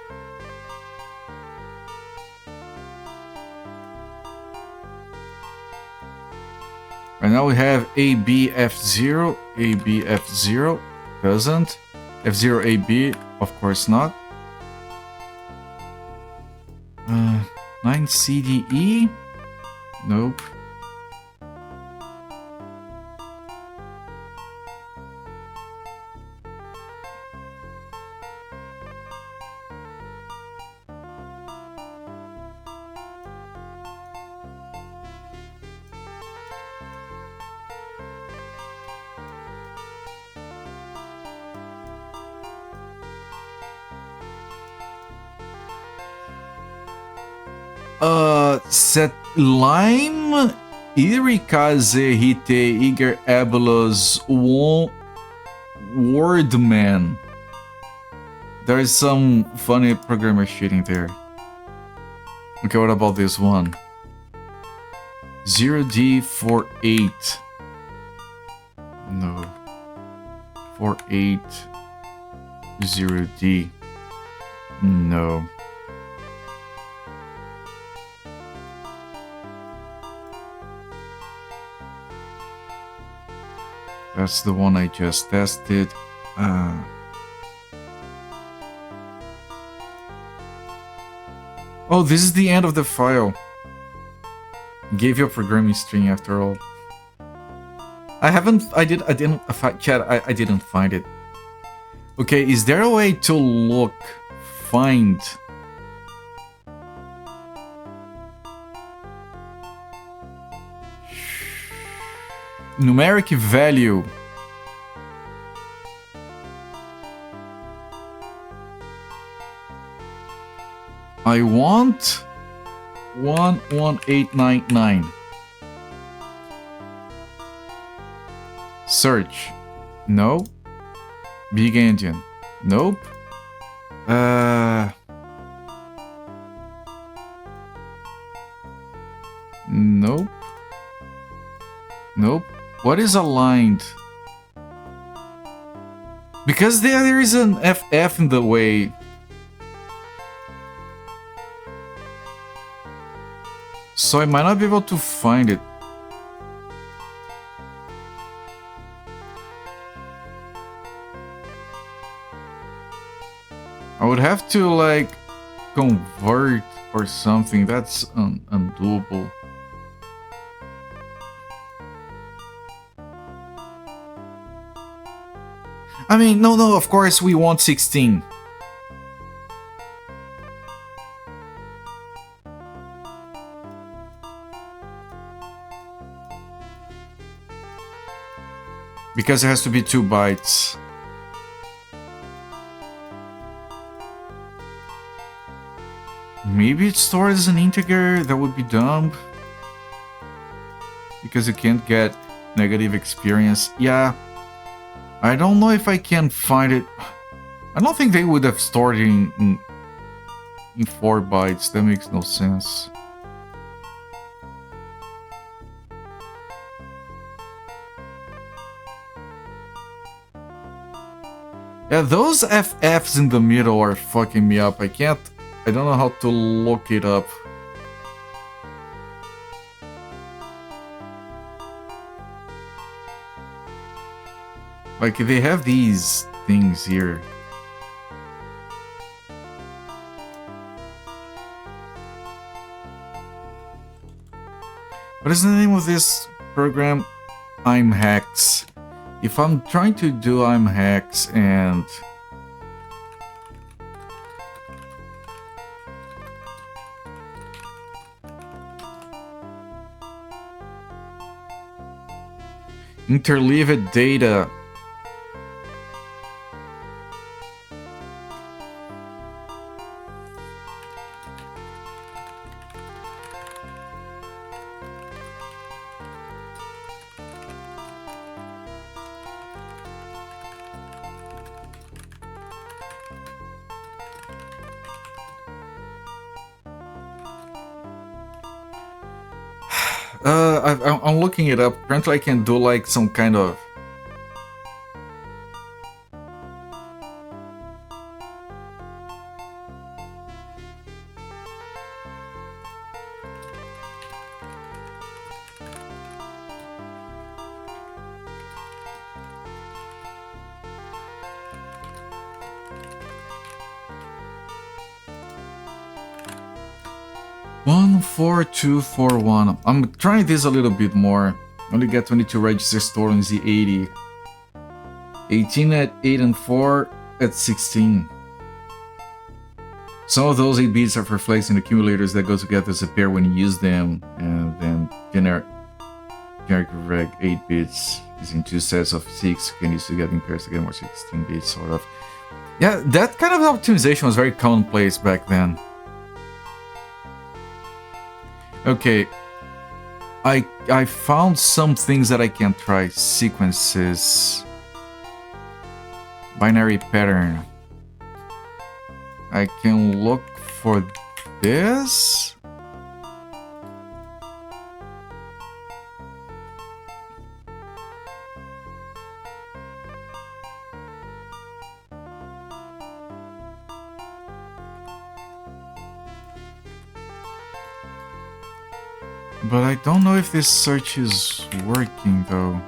Right now we have AB F0, AB F0, doesn't. F0 AB, of course not. 9 CDE, nope. Set Lime Irikaze Hite Iger Abulos Wordman. There is some funny programmer shitting there. Okay, what about this one? 0D48. No. 480D. No. That's the one I just tested. Oh, this is the end of the file. Gave you a programming string after all. I didn't find it. Okay, is there a way to find numeric value? I want 11899. Search. No. Big engine. Nope. Nope. Nope. What is aligned? Because there is an FF in the way. So I might not be able to find it. I would have to like convert or something. That's undoable. I mean, no, of course we want 16. Because it has to be 2 bytes. Maybe it's stored as an integer. That would be dumb. Because you can't get negative experience. Yeah. I don't know if I can find it. I don't think they would have stored it in 4 bytes. That makes no sense. Yeah, those FFs in the middle are fucking me up. I don't know how to look it up. Like, they have these things here. What is the name of this program? I'm Hacks. If I'm trying to do I'm Hacks and interleaved data. I'm looking it up. Apparently I can do like some kind of... 14241. I'm trying this a little bit more. Only get 22 registers total in Z80. 18 at 8 and 4 at 16. Some of those 8 bits are for flexing accumulators that go together as a pair when you use them, and then generic reg 8 bits is in 2 sets of 6. You can use together in pairs to get more 16 bits, sort of. Yeah, that kind of optimization was very commonplace back then. Okay, I found some things that I can try. Sequences. Binary pattern. I can look for this. But I don't know if this search is working though.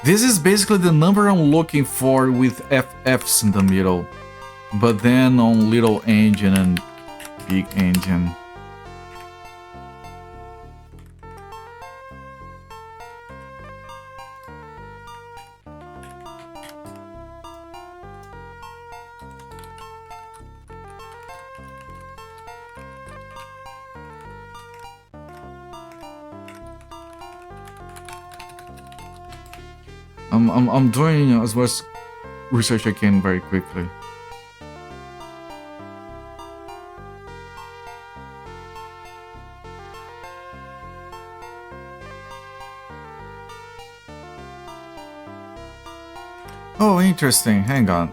This is basically the number I'm looking for with FFs in the middle. But then on little engine and big engine. I'm doing as much research I can very quickly. Oh, interesting. Hang on.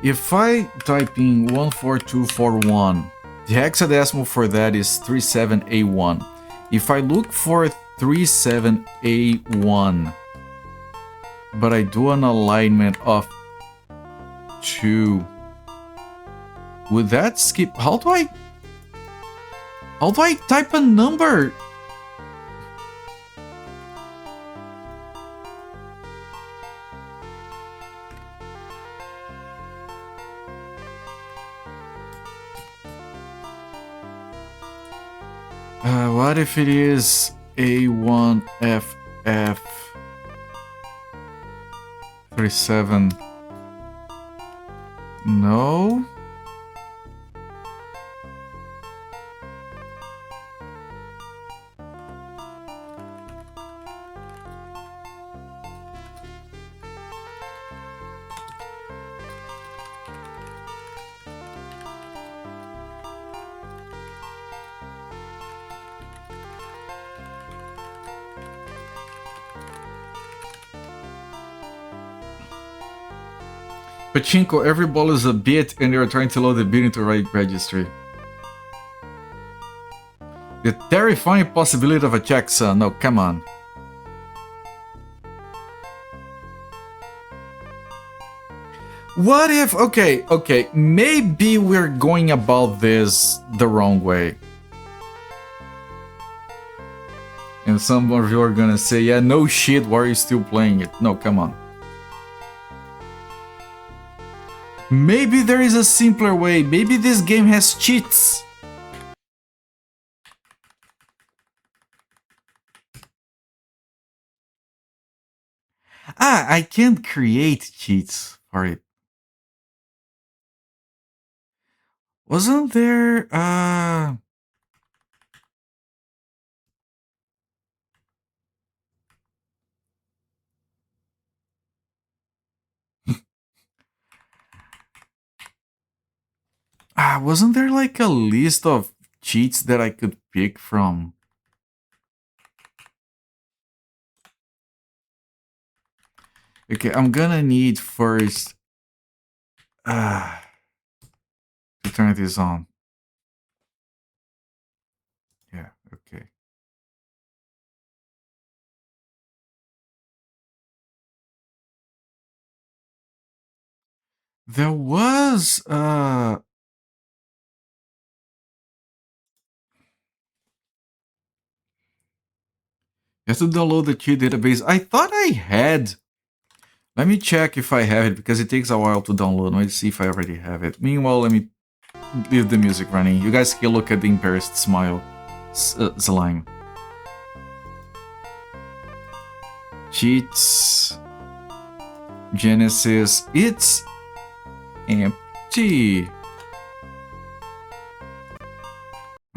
If I type in 14241, the hexadecimal for that is 37A1. If I look for 37A1, but I do an alignment of 2, would that skip? How do I type a number? What if it is A1FF 37? No? Pachinko, every ball is a bit and you're trying to load the bit into the right registry. The terrifying possibility of a checksum. No, come on. What if... Okay, maybe we're going about this the wrong way. And some of you are gonna say, yeah, no shit, why are you still playing it? No, come on. Maybe there is a simpler way. Maybe this game has cheats. Ah, I can't create cheats for it. Wasn't there, wasn't there like a list of cheats that I could pick from? Okay, I'm gonna need first to turn this on. Yeah, okay. There was you have to download the cheat database. I thought I had. Let me check if I have it because it takes a while to download. Let's see if I already have it. Meanwhile, let me leave the music running. You guys can look at the embarrassed smile. Slime. Cheats. Genesis. It's empty.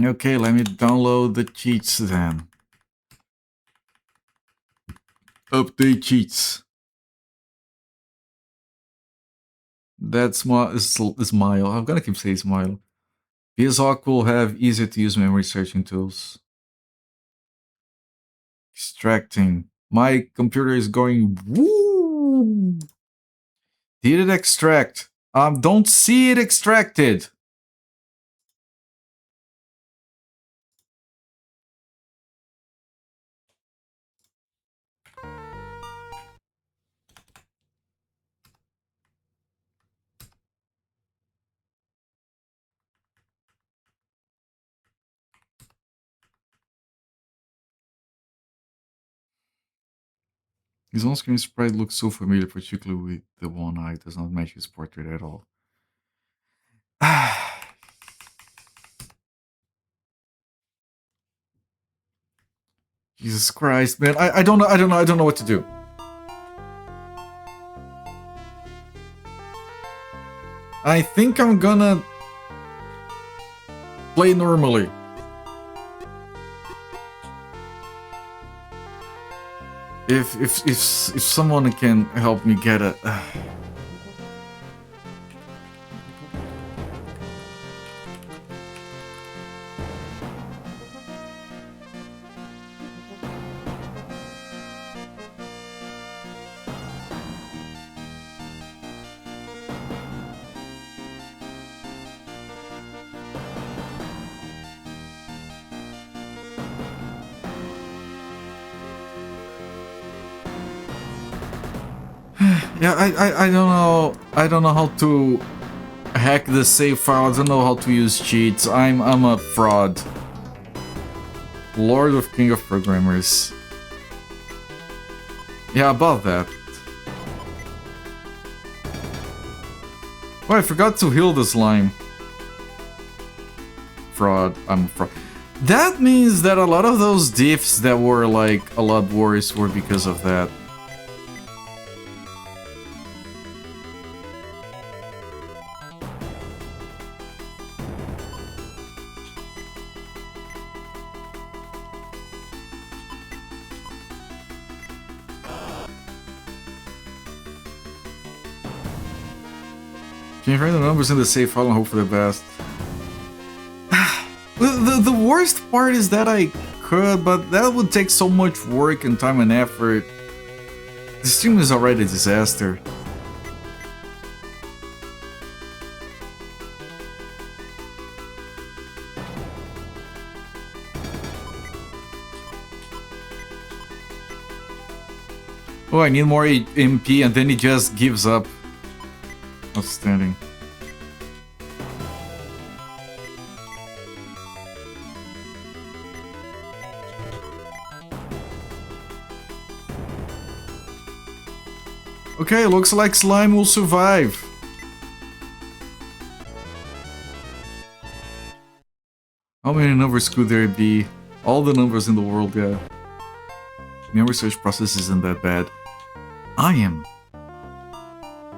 Okay, let me download the cheats then. Update cheats. That's smile. I'm gonna keep saying smile. VSOC will have easier to use memory searching tools. Extracting. My computer is going woo. Did it extract? Don't see it extracted. His on-screen sprite looks so familiar, particularly with the one eye. Does not match his portrait at all. Jesus Christ, man! I don't know what to do. I think I'm gonna play normally. If someone can help me get it. Yeah, I don't know how to hack the save file. I don't know how to use cheats. I'm a fraud. Lord of King of Programmers. Yeah, about that. Oh, I forgot to heal the slime. Fraud. I'm fraud. That means that a lot of those diffs that were like a lot worse were because of that. Can you find the numbers in the save file and hope for the best? The worst part is that I could, but that would take so much work and time and effort. The stream is already a disaster. Oh, I need more MP, and then he just gives up. Outstanding. Okay, looks like slime will survive. How many numbers could there be? All the numbers in the world, yeah. Memory search process isn't that bad. I am.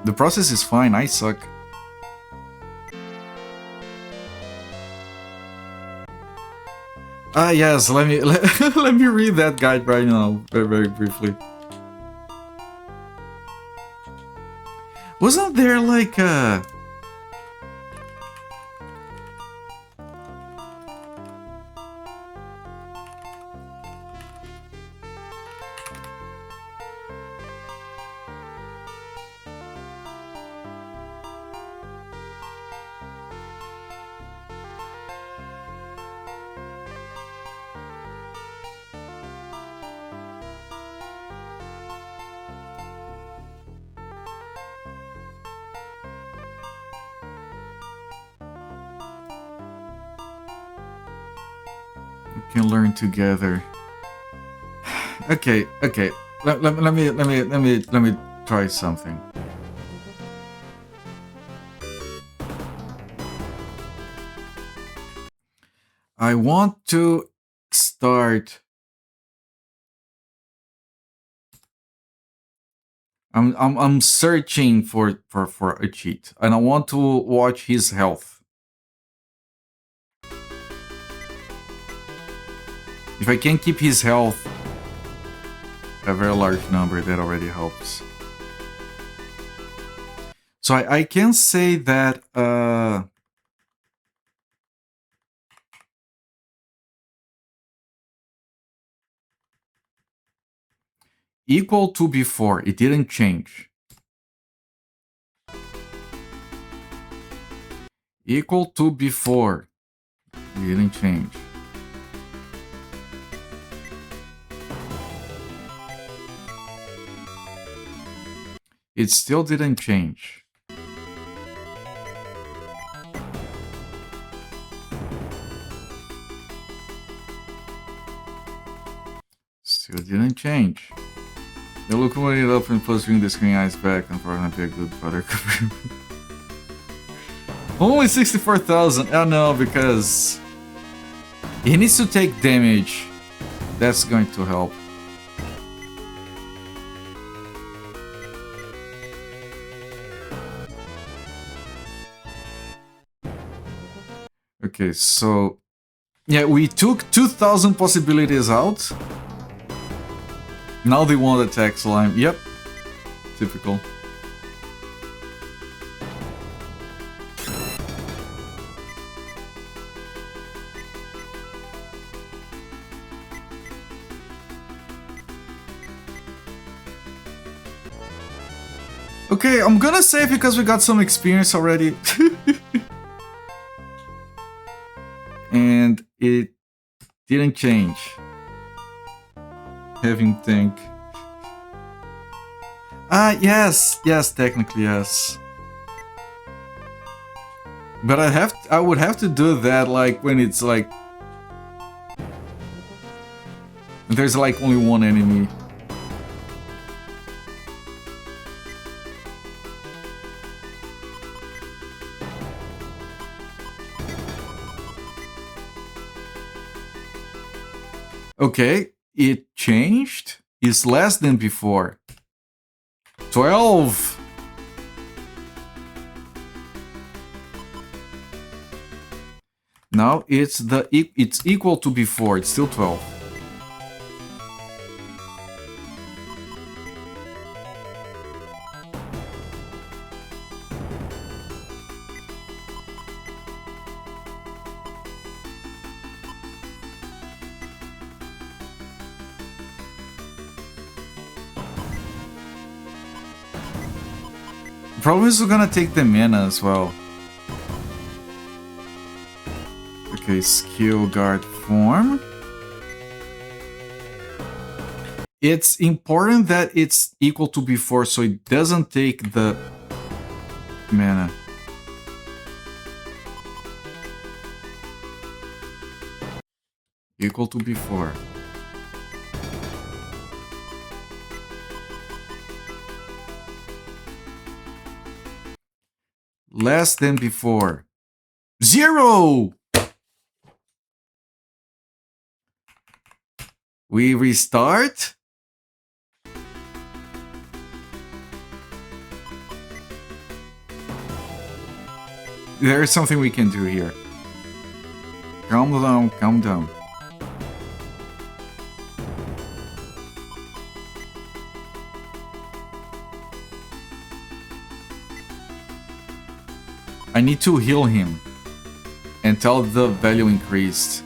The process is fine, I suck. Yes, let me let me read that guide right now, very briefly. Wasn't there like a... can learn together. Okay. Let me try something. I want to start. I'm searching for a cheat, and I want to watch his health. If I can keep his health a very large number, that already helps. So I can say that equal to before, it didn't change. Equal to before, it didn't change. It still didn't change. Still didn't change. You look it up and plus bring the screen eyes back and probably be a good brother. Only 64,000. I know, because he needs to take damage. That's going to help. Okay, so yeah, we took 2,000 possibilities out. Now they won't attack slime. Yep, typical. Okay, I'm gonna save because we got some experience already. And it didn't change. Having think. Yes, technically yes. But I would have to do that like when it's like there's like only one enemy. Okay, it changed. It's less than before. 12. Now it's equal to before. It's still 12. Probably is gonna take the mana as well. Okay, skill guard form. It's important that it's equal to before so it doesn't take the mana. Equal to before. Less than before. 0! We restart. There is something we can do here. Calm down, calm down. I need to heal him until the value increased.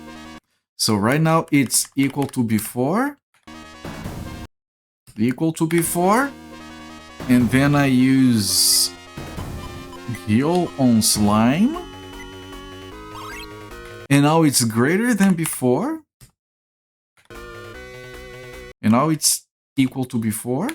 So right now it's equal to before. Equal to before. And then I use heal on slime. And now it's greater than before. And now it's equal to before.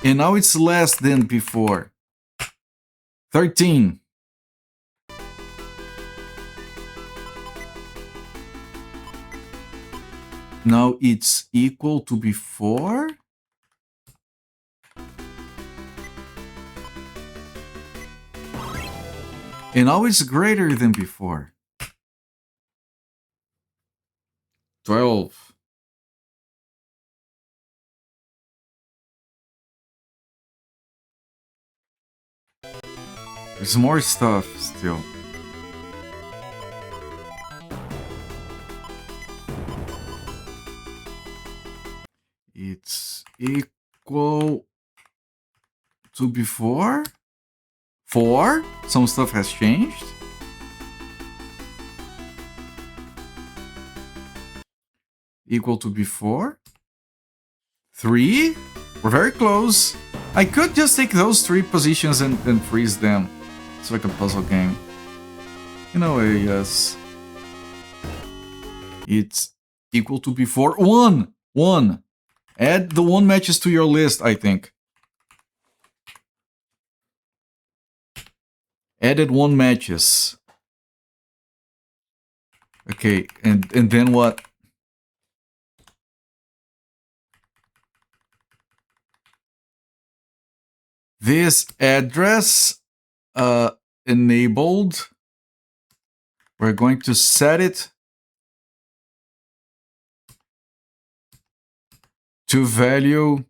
And now it's less than before. 13. Now it's equal to before? And now it's greater than before. 12. There's more stuff still. It's equal to before? 4? Some stuff has changed? Equal to before? 3? We're very close. I could just take those 3 positions and freeze them. It's like a puzzle game. In a way, yes. It's equal to before. 1! 1! Add the 1 matches to your list, I think. Added 1 matches. Okay, and then what? This address enabled. We're going to set it to value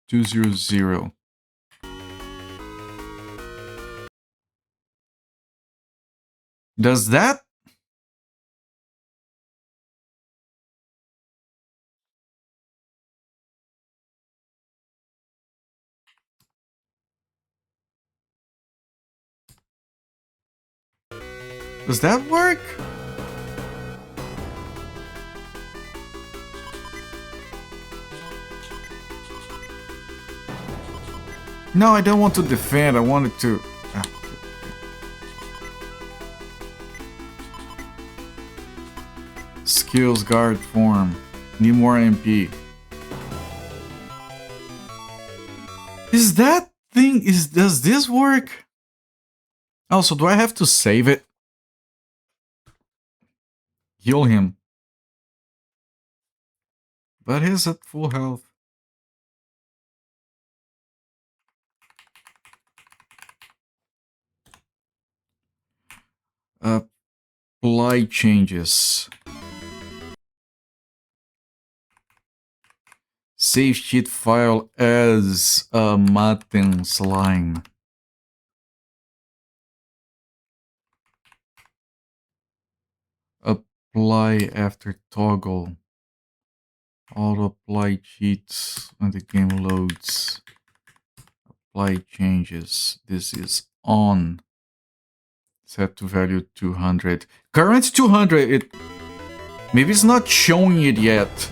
200. Does that? Does that work? No, I don't want to defend. I wanted to... Skills guard form. Need more MP. Is that thing... Does this work? Also, do I have to save it? Heal him. But he's at full health. Apply changes. Save sheet file as a Maten slime. Apply after toggle. Auto apply cheats when the game loads. Apply changes. This is on. Set to value 200. Current 200. Maybe it's not showing it yet.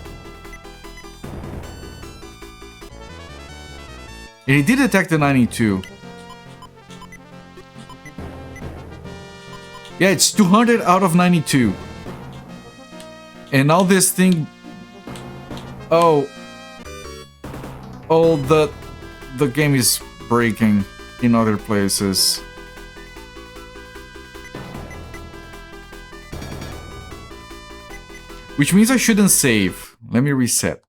And it did detect the 92. Yeah, it's 200 out of 92. And now this thing... Oh, the game is breaking in other places. Which means I shouldn't save. Let me reset.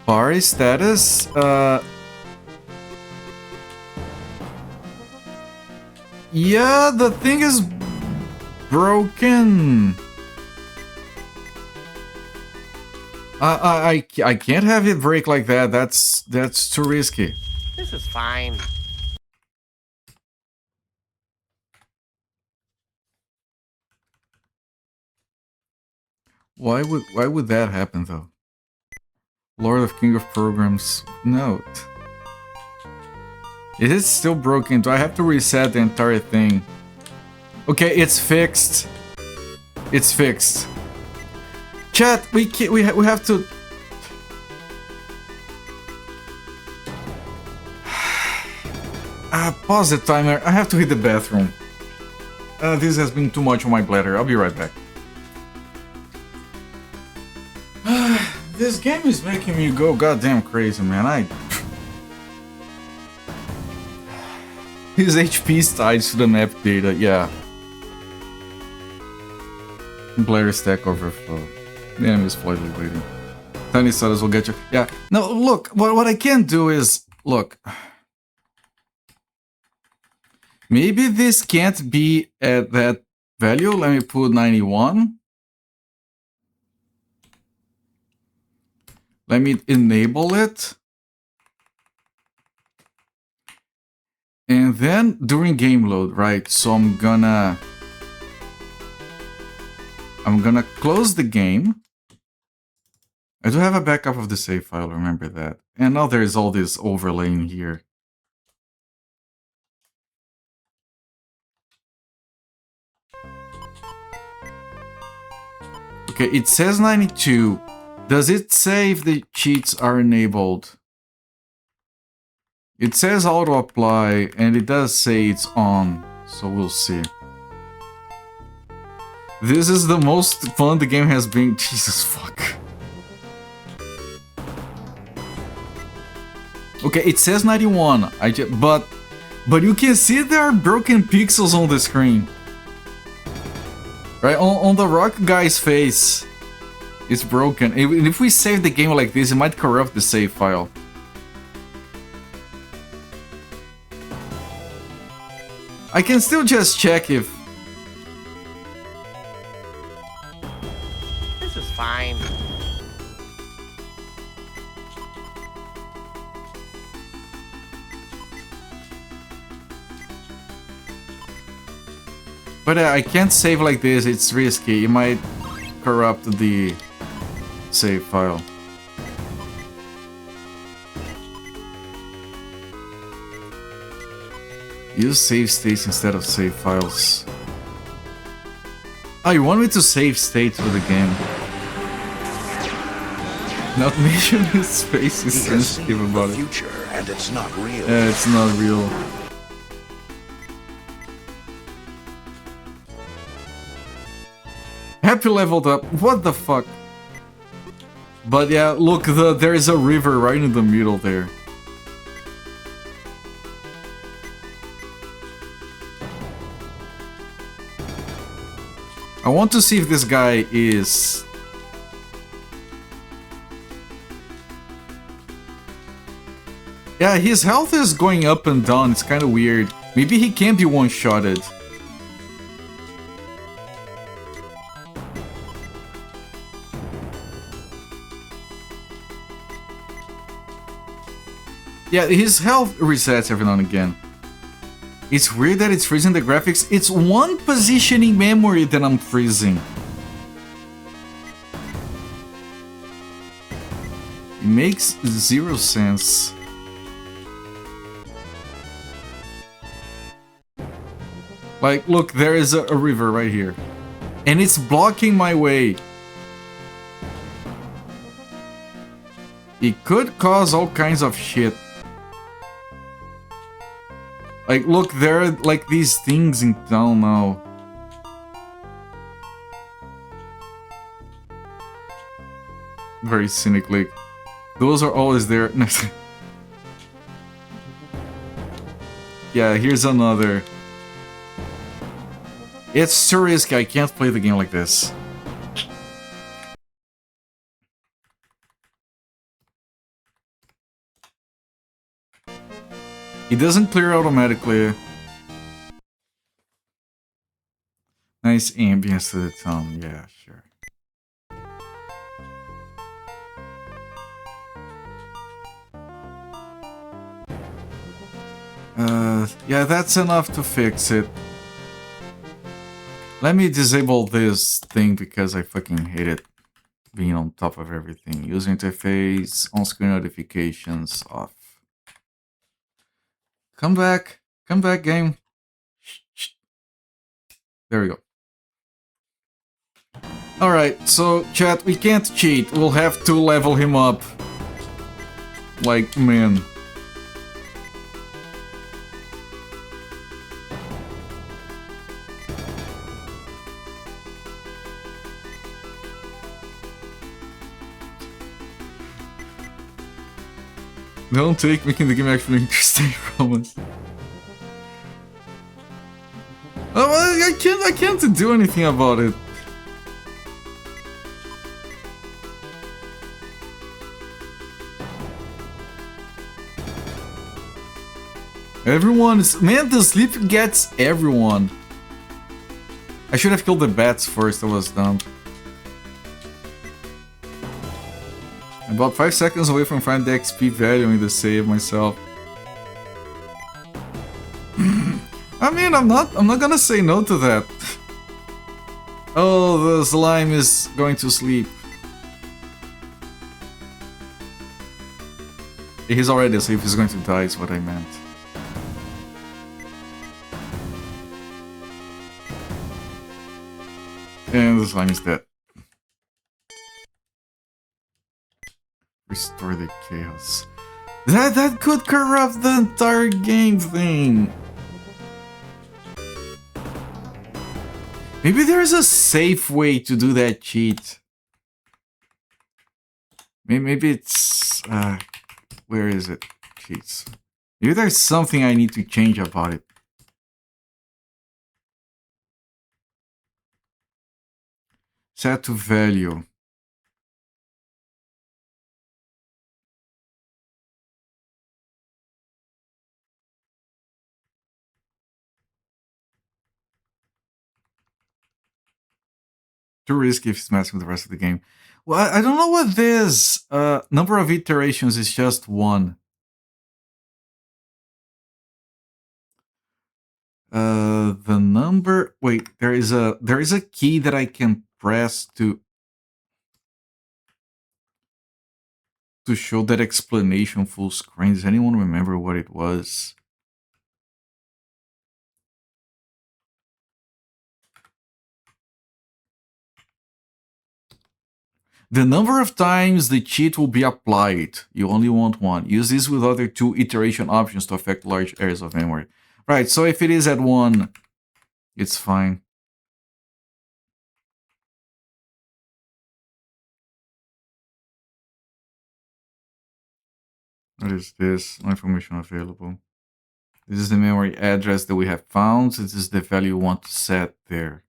Party status, yeah, the thing is broken. I can't have it break like that. That's too risky. This is fine. Why would that happen though? Lord of King of Programs note. It is still broken. Do I have to reset the entire thing? Okay, it's fixed. It's fixed. Chat, we have to... Pause the timer. I have to hit the bathroom. This has been too much on my bladder. I'll be right back. This game is making me go goddamn crazy, man. His HP is tied to the map data, yeah. Bladder stack overflow. The enemy is slightly waiting. Tiny status will get you. Yeah. No, look, what I can do is... Look. Maybe this can't be at that value. Let me put 91. Let me enable it. And then during game load, right? So I'm gonna close the game. I do have a backup of the save file, remember that. And now there's all this overlaying here. Okay, it says 92. Does it say if the cheats are enabled? It says auto apply, and it does say it's on, so we'll see. This is the most fun the game has been. Jesus fuck. Okay, it says 91. But you can see there are broken pixels on the screen. Right on the rock guy's face. It's broken. If we save the game like this, it might corrupt the save file. I can still just check if... This is fine. But I can't save like this, it's risky. It might corrupt the save file. Use save states instead of save files. Oh, you want me to save states for the game? Not mention his space is sensitive about it. Future and it's not real. Yeah, it's not real. Happy leveled up. What the fuck? But yeah, look, there is a river right in the middle there. I want to see if this guy is... Yeah, his health is going up and down. It's kind of weird. Maybe he can be one-shotted. Yeah, his health resets every now and again. It's weird that it's freezing the graphics. It's one positioning memory that I'm freezing. It makes zero sense. Like, look, there is a river right here. And it's blocking my way. It could cause all kinds of shit. Like, look, there are, like, these things in town now. Very cynically. Those are always there. Yeah, here's another. It's too risky, I can't play the game like this. It doesn't clear automatically. Nice ambience to the town, yeah, sure. Yeah, that's enough to fix it. Let me disable this thing because I fucking hate it. Being on top of everything. User interface, on-screen notifications, off. Come back, game. Shh. There we go. Alright, so chat, we can't cheat. We'll have to level him up. Like, man. Don't take making the game actually interesting from us. Oh, I can't do anything about it. Man, the sleep gets everyone. I should have killed the bats first, I was dumb. About 5 seconds away from finding the XP value in the save myself. I mean, I'm not gonna say no to that. Oh, the slime is going to sleep. He's already asleep, he's going to die, is what I meant. And the slime is dead. Restore the chaos. That could corrupt the entire game thing. Maybe there's a safe way to do that cheat. Maybe it's where is it? Cheats. Maybe there's something I need to change about it. Set to value. Too risky if it's messing with the rest of the game. Well, I don't know what this number of iterations is just one. The number. Wait, there is a key that I can press to show that explanation full screen. Does anyone remember what it was? The number of times the cheat will be applied. You only want one. Use this with other 2 iteration options to affect large areas of memory. Right, so if it is at 1, it's fine. What is this? No information available. This is the memory address that we have found. This is the value you want to set there.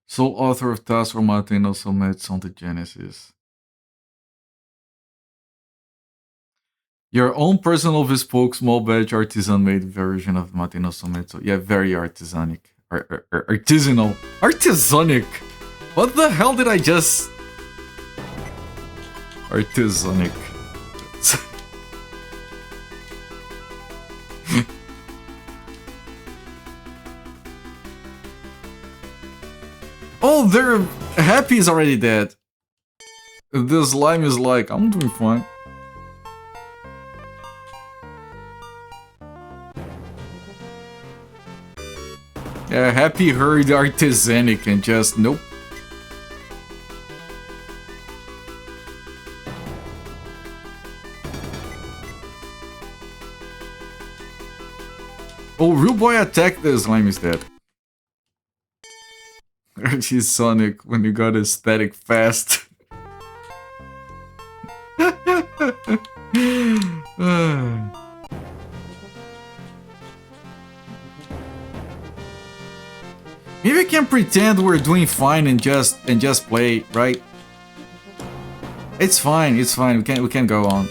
Sole author of tasks for Maten no Sōmetsu on the Genesis. Your own personal bespoke small batch artisan-made version of Maten no Sōmetsu. Yeah, very artisanic. Artisanal. Artisanic! What the hell did I just... Artisanic. Oh, their Happy is already dead. The slime is like, I'm doing fine. Yeah, Happy heard artisanic and just, nope. Oh, Real Boy attacked the slime is dead. Archie's Sonic when you got aesthetic fast. Maybe we can pretend we're doing fine and just play, right? It's fine, we can go on.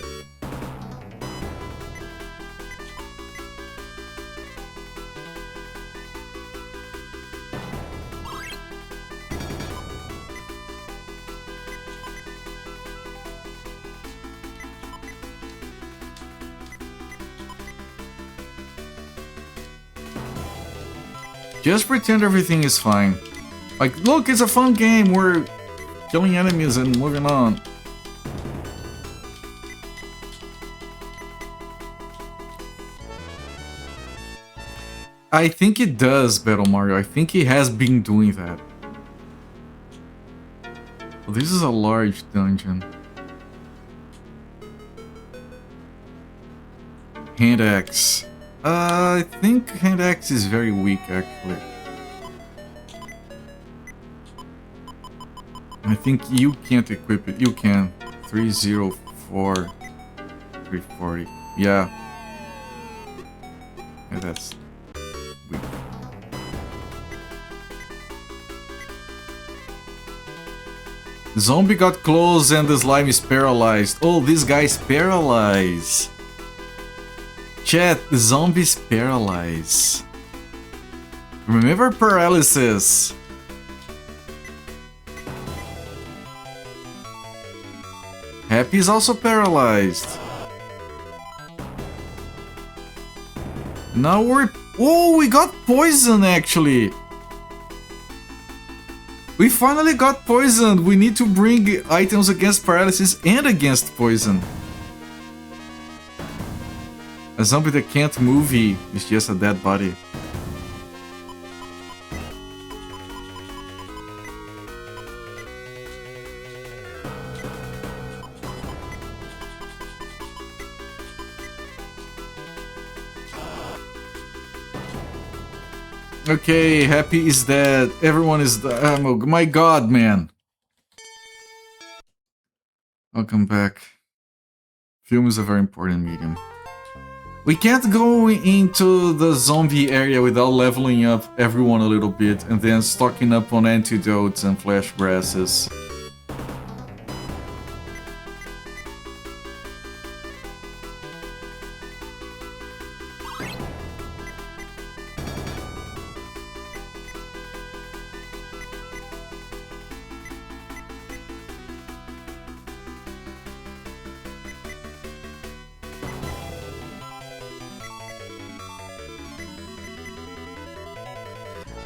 Just pretend everything is fine. Like, look, it's a fun game, we're killing enemies and moving on. I think it does, Battle Mario. I think he has been doing that. Well, this is a large dungeon. Hand axe. I think hand axe is very weak, actually. I think you can't equip it. You can. 304, 340. Yeah. Yeah, that's weak. Zombie got close and the slime is paralyzed. Oh, this guy's paralyzed. Chat, the zombie's paralyzed. Remember paralysis. Happy is also paralyzed. Now we're... Oh, we got poison actually. We finally got poisoned. We need to bring items against paralysis and against poison. A zombie that can't move is just a dead body. Okay, Happy is dead. Everyone is dead. Oh my god, man. Welcome back. Film is a very important medium. We can't go into the zombie area without leveling up everyone a little bit and then stocking up on antidotes and flesh grasses.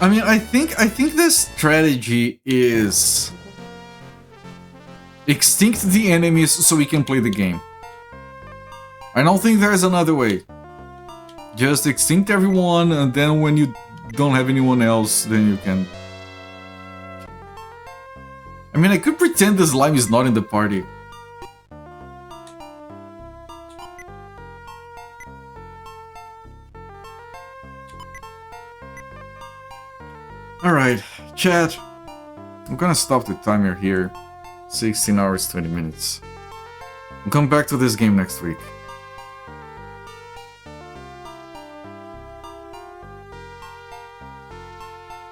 I mean, I think the strategy is extinct the enemies so we can play the game. I don't think there's another way. Just extinct everyone, and then when you don't have anyone else, then you can... I mean, I could pretend the slime is not in the party. Alright, chat. I'm gonna stop the timer here. 16 hours, 20 minutes. We'll come back to this game next week.